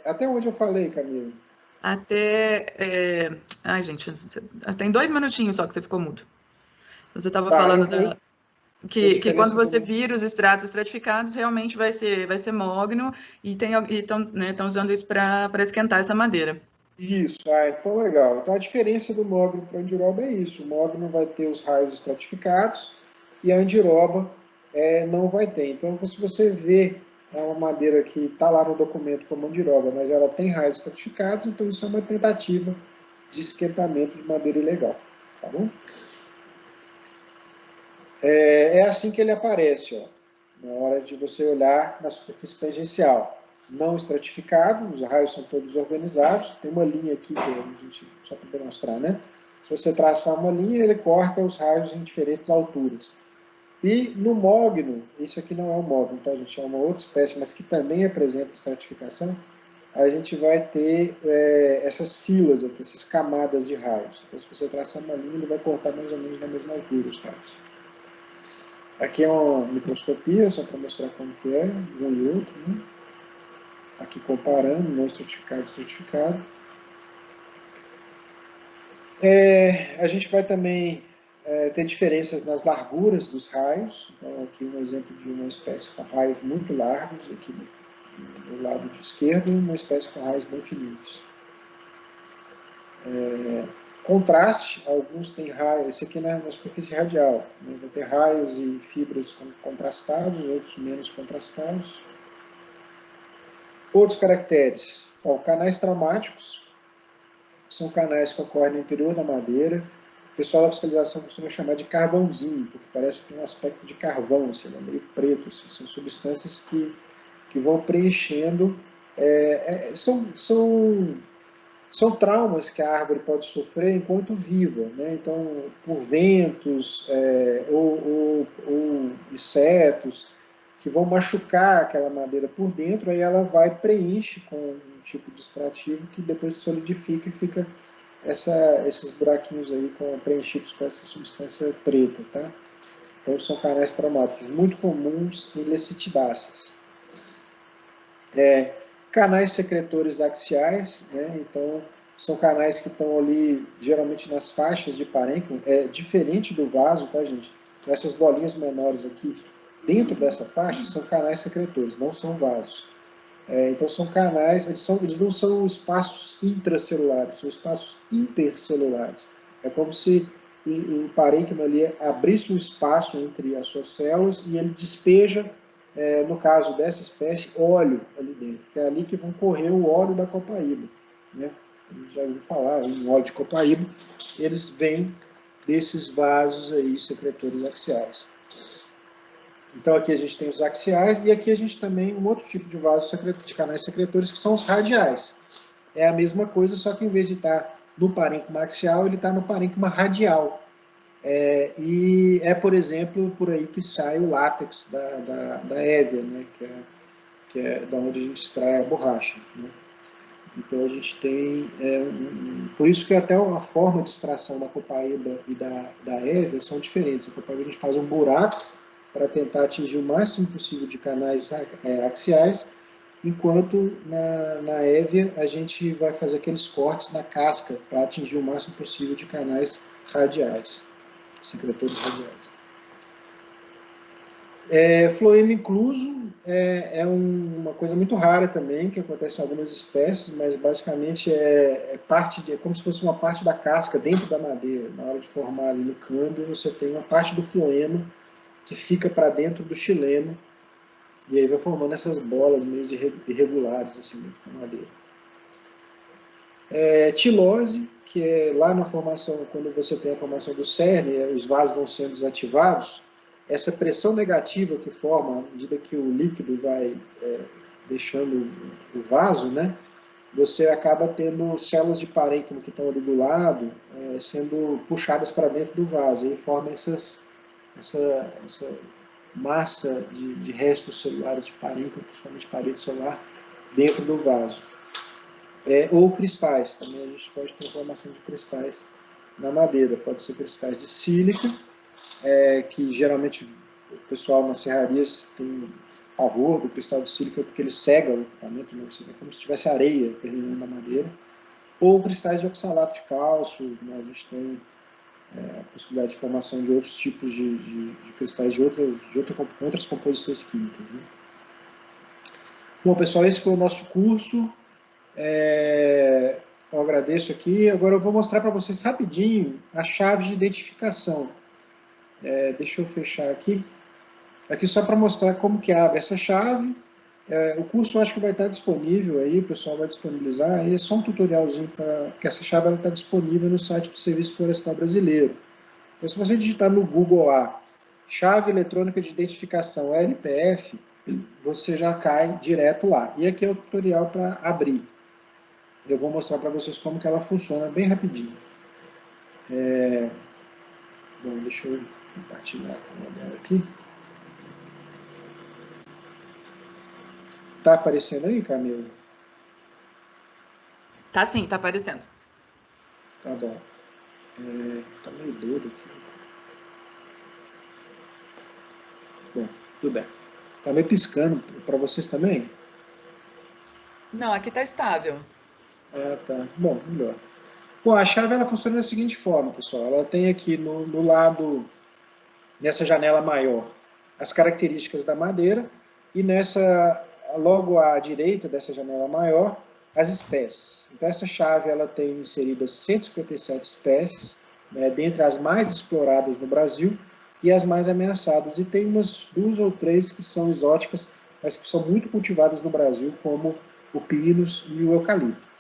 [SPEAKER 1] Até onde eu falei, Camila?
[SPEAKER 2] Até. Ai, gente, tem 2 minutinhos só que você ficou mudo. Você estava
[SPEAKER 1] Tá,
[SPEAKER 2] falando
[SPEAKER 1] da
[SPEAKER 2] que quando
[SPEAKER 1] diferença
[SPEAKER 2] você
[SPEAKER 1] do...
[SPEAKER 2] vira os estratos estratificados, realmente vai ser mogno e estão, né, tão usando isso para esquentar essa madeira.
[SPEAKER 1] Isso, então legal. Então a diferença do mogno para a andiroba é isso. O mogno vai ter os raios estratificados e a andiroba não vai ter. Então, se você vê uma madeira que está lá no documento como andiroba, mas ela tem raios estratificados, então isso é uma tentativa de esquentamento de madeira ilegal. Tá bom? É assim que ele aparece, ó, na hora de você olhar na superfície tangencial. Não estratificado, os raios são todos organizados. Tem uma linha aqui, que a gente, só para demonstrar, né? Se você traçar uma linha, ele corta os raios em diferentes alturas. E no mogno, isso aqui não é um mogno, tá, gente? É uma outra espécie, mas que também apresenta estratificação, a gente vai ter essas filas aqui, essas camadas de raios. Então, se você traçar uma linha, ele vai cortar mais ou menos na mesma altura os raios. Aqui é uma microscopia, só para mostrar como que é, um e outro, né? Aqui comparando, não estratificado e estratificado. A gente vai também ter diferenças nas larguras dos raios. Então, aqui um exemplo de uma espécie com raios muito largos, aqui do lado esquerdo, e uma espécie com raios bem fininhos. Contraste, alguns têm raios, esse aqui na superfície radial, né? Vai ter raios e fibras contrastados, outros menos contrastados. Outros caracteres, canais traumáticos, são canais que ocorrem no interior da madeira. O pessoal da fiscalização costuma chamar de carvãozinho, porque parece que tem um aspecto de carvão, assim, né? Meio preto. Assim. São substâncias que vão preenchendo. São traumas que a árvore pode sofrer enquanto viva, né? Então, por ventos ou insetos que vão machucar aquela madeira por dentro, aí ela vai preenche com um tipo de extrativo que depois se solidifica e fica esses buraquinhos aí preenchidos com essa substância preta, tá? Então são canais traumáticos muito comuns em lecitidáceas. Canais secretores axiais, né? Então são canais que estão ali geralmente nas faixas de parênquima, diferente do vaso, tá, gente? Então, essas bolinhas menores aqui, dentro dessa faixa, são canais secretores, não são vasos. Então são canais, eles não são espaços intracelulares, são espaços intercelulares. É como se o parênquima ali abrisse um espaço entre as suas células e ele despeja, no caso dessa espécie, óleo ali dentro. Que é ali que vão correr o óleo da copaíba. Né? A gente já ouviu falar em óleo de copaíba, eles vêm desses vasos aí secretores axiais. Então aqui a gente tem os axiais e aqui a gente também um outro tipo de vaso de canais secretores que são os radiais. É a mesma coisa, só que em vez de estar no parênquima axial, ele está no parênquima radial. E por exemplo, por aí que sai o látex da évia, né, que é da onde a gente extrai a borracha. Né? Então a gente tem, por isso que até a forma de extração da copaíba e da évia são diferentes. A copaíba a gente faz um buraco para tentar atingir o máximo possível de canais axiais, enquanto na évia a gente vai fazer aqueles cortes na casca para atingir o máximo possível de canais radiais, secretores radiais. Floema incluso uma coisa muito rara também, que acontece em algumas espécies, mas basicamente é como se fosse uma parte da casca dentro da madeira. Na hora de formar ali no câmbio, você tem uma parte do floema que fica para dentro do xilema, e aí vai formando essas bolas meio irregulares assim dentro da madeira. Tilose, que é lá na formação, quando você tem a formação do cerne, os vasos vão sendo desativados, essa pressão negativa que forma à medida que o líquido vai deixando o vaso, né, você acaba tendo células de parênquima que estão ali do lado, sendo puxadas para dentro do vaso, e forma essa massa de restos celulares de parênquima, principalmente parede celular, dentro do vaso. Ou cristais, também a gente pode ter formação de cristais na madeira, pode ser cristais de sílica, que geralmente o pessoal nas serrarias tem pavor do cristal de sílica porque ele cega o equipamento, né? É como se tivesse areia terminando na madeira, ou cristais de oxalato de cálcio, né? A gente tem a possibilidade de formação de outros tipos de cristais de outras composições químicas, né? Bom, pessoal, esse foi o nosso curso. Eu agradeço aqui. Agora eu vou mostrar para vocês rapidinho a chave de identificação. Deixa eu fechar aqui. Aqui só para mostrar como que abre essa chave. O curso eu acho que vai estar disponível aí, o pessoal vai disponibilizar. Aí é só um tutorialzinho, porque essa chave está disponível no site do Serviço Florestal Brasileiro. Então, se você digitar no Google lá, chave eletrônica de identificação LPF, você já cai direto lá. E aqui é o tutorial para abrir. Eu vou mostrar para vocês como que ela funciona bem rapidinho. Bom, deixa eu compartilhar com a galera aqui. Tá aparecendo aí, Camila?
[SPEAKER 2] Tá sim, tá aparecendo.
[SPEAKER 1] Tá bom. Tá meio doido aqui. Bom, tudo bem. Tá meio piscando para vocês também?
[SPEAKER 2] Não, aqui tá estável.
[SPEAKER 1] Ah, tá. Bom, melhor. Bom, a chave ela funciona da seguinte forma, pessoal. Ela tem aqui no lado, nessa janela maior, as características da madeira e logo à direita dessa janela maior, as espécies. Então essa chave ela tem inseridas 157 espécies, né, dentre as mais exploradas no Brasil e as mais ameaçadas. E tem umas 2 ou 3 que são exóticas, mas que são muito cultivadas no Brasil, como o pinus e o eucalipto.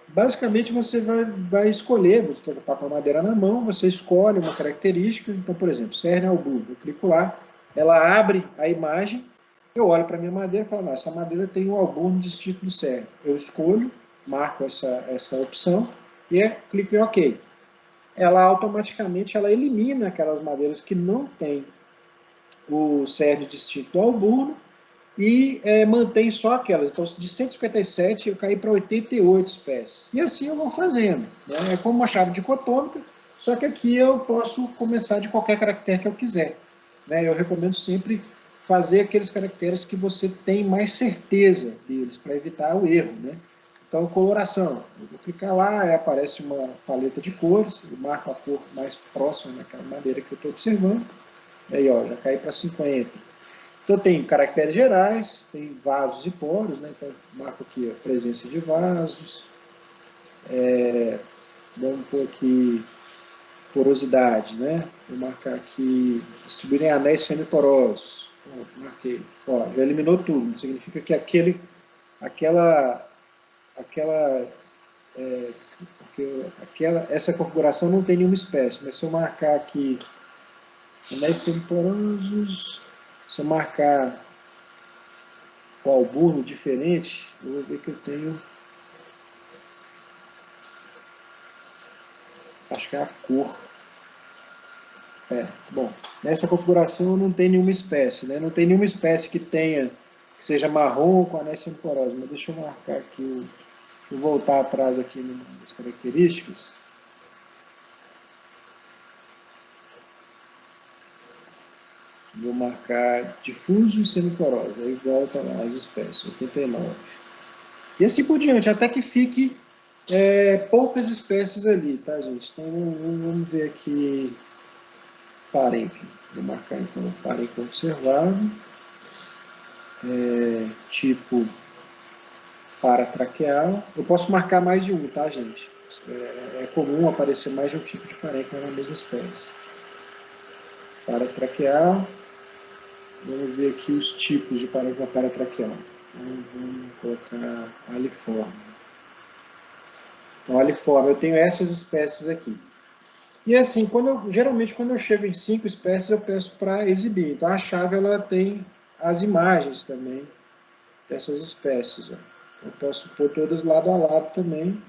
[SPEAKER 1] Basicamente você vai escolher, você está com a madeira na mão, você escolhe uma característica, então, por exemplo, cerne albuno, eu clico lá, ela abre a imagem, eu olho para a minha madeira e falo, não, essa madeira tem um albuno distinto do cerne. Eu escolho, marco essa opção e clico em OK. Ela automaticamente elimina aquelas madeiras que não têm o cerne distinto do albuno e mantém só aquelas. Então, de 157 eu caí para 88 espécies. E assim eu vou fazendo. Né? É como uma chave dicotômica, só que aqui eu posso começar de qualquer caractere que eu quiser. Né? Eu recomendo sempre fazer aqueles caracteres que você tem mais certeza deles, para evitar o erro. Né? Então, coloração. Eu vou clicar lá, aparece uma paleta de cores, eu marco a cor mais próxima daquela madeira que eu estou observando. Aí, ó, já caí para 50. Então, tem caracteres gerais, tem vasos e poros, né? Então, marco aqui a presença de vasos. Vamos pôr aqui porosidade, né? Vou marcar aqui distribuir em anéis semiporosos. Pronto, marquei. Ó, já eliminou tudo. Significa que essa configuração não tem nenhuma espécie. Mas se eu marcar aqui anéis semiporosos, se eu marcar o albuno diferente, eu vou ver que eu tenho, acho que é a cor. Bom, nessa configuração não tem nenhuma espécie, né? Não tem nenhuma espécie que seja marrom com anéis semiporosos, mas deixa eu marcar aqui, vou voltar atrás aqui nas características. Vou marcar difuso e semiporoso, aí volta lá as espécies, 89. E assim por diante, até que fique poucas espécies ali, tá, gente? Então, vamos ver aqui parênquima. Vou marcar, então, parênquima observado. Tipo paratraqueal. Eu posso marcar mais de um, tá, gente? É comum aparecer mais de um tipo de parênquima na mesma espécie. Paratraqueal. Vamos ver aqui os tipos de parênquima paratraqueal. Então, vamos colocar aliforme. Então, aliforme, eu tenho essas espécies aqui. E assim, geralmente quando eu chego em 5 espécies, eu peço para exibir. Então, a chave ela tem as imagens também dessas espécies. Ó. Eu posso pôr todas lado a lado também.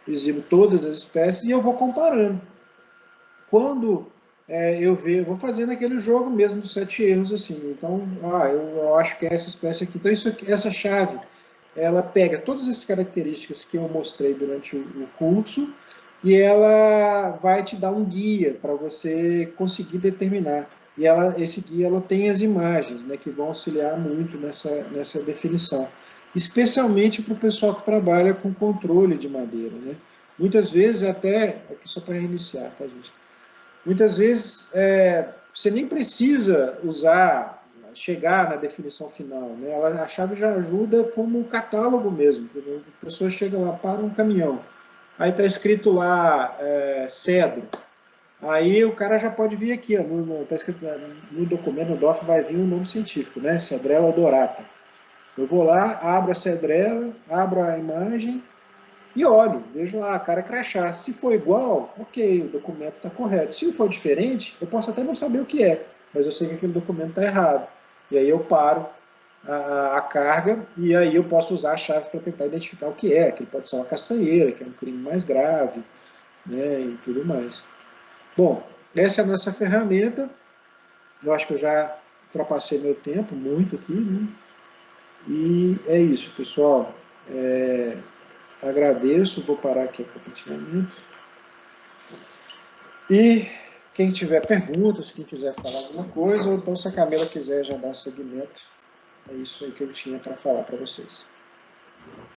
[SPEAKER 1] Exibo todas as espécies e eu vou comparando. Quando eu vou fazendo aquele jogo mesmo dos 7 erros, assim. Então, eu acho que é essa espécie aqui. Então, essa chave, ela pega todas as características que eu mostrei durante o curso e ela vai te dar um guia para você conseguir determinar. E esse guia ela tem as imagens, né, que vão auxiliar muito nessa definição. Especialmente para o pessoal que trabalha com controle de madeira, né? Muitas vezes até, aqui só para reiniciar, tá, gente? Muitas vezes você nem precisa chegar na definição final, né? A chave já ajuda como um catálogo mesmo. A pessoa chega lá, para um caminhão, aí está escrito lá cedro. Aí o cara já pode vir aqui, está escrito no documento, no DOF vai vir um nome científico, né? Cedrela odorata. Eu vou lá, abro a cedrela, abro a imagem e olho, vejo lá a cara crachá. Se for igual, ok, o documento está correto. Se for diferente, eu posso até não saber o que é, mas eu sei que aquele documento está errado. E aí eu paro a carga e aí eu posso usar a chave para tentar identificar o que é, que pode ser uma castanheira, que é um crime mais grave, né, e tudo mais. Bom, essa é a nossa ferramenta. Eu acho que eu já ultrapassei meu tempo muito aqui, né? E é isso, pessoal. Agradeço, vou parar aqui o compartilhamento. E quem tiver perguntas, quem quiser falar alguma coisa, ou então se a Camila quiser já dar seguimento, é isso aí que eu tinha para falar para vocês.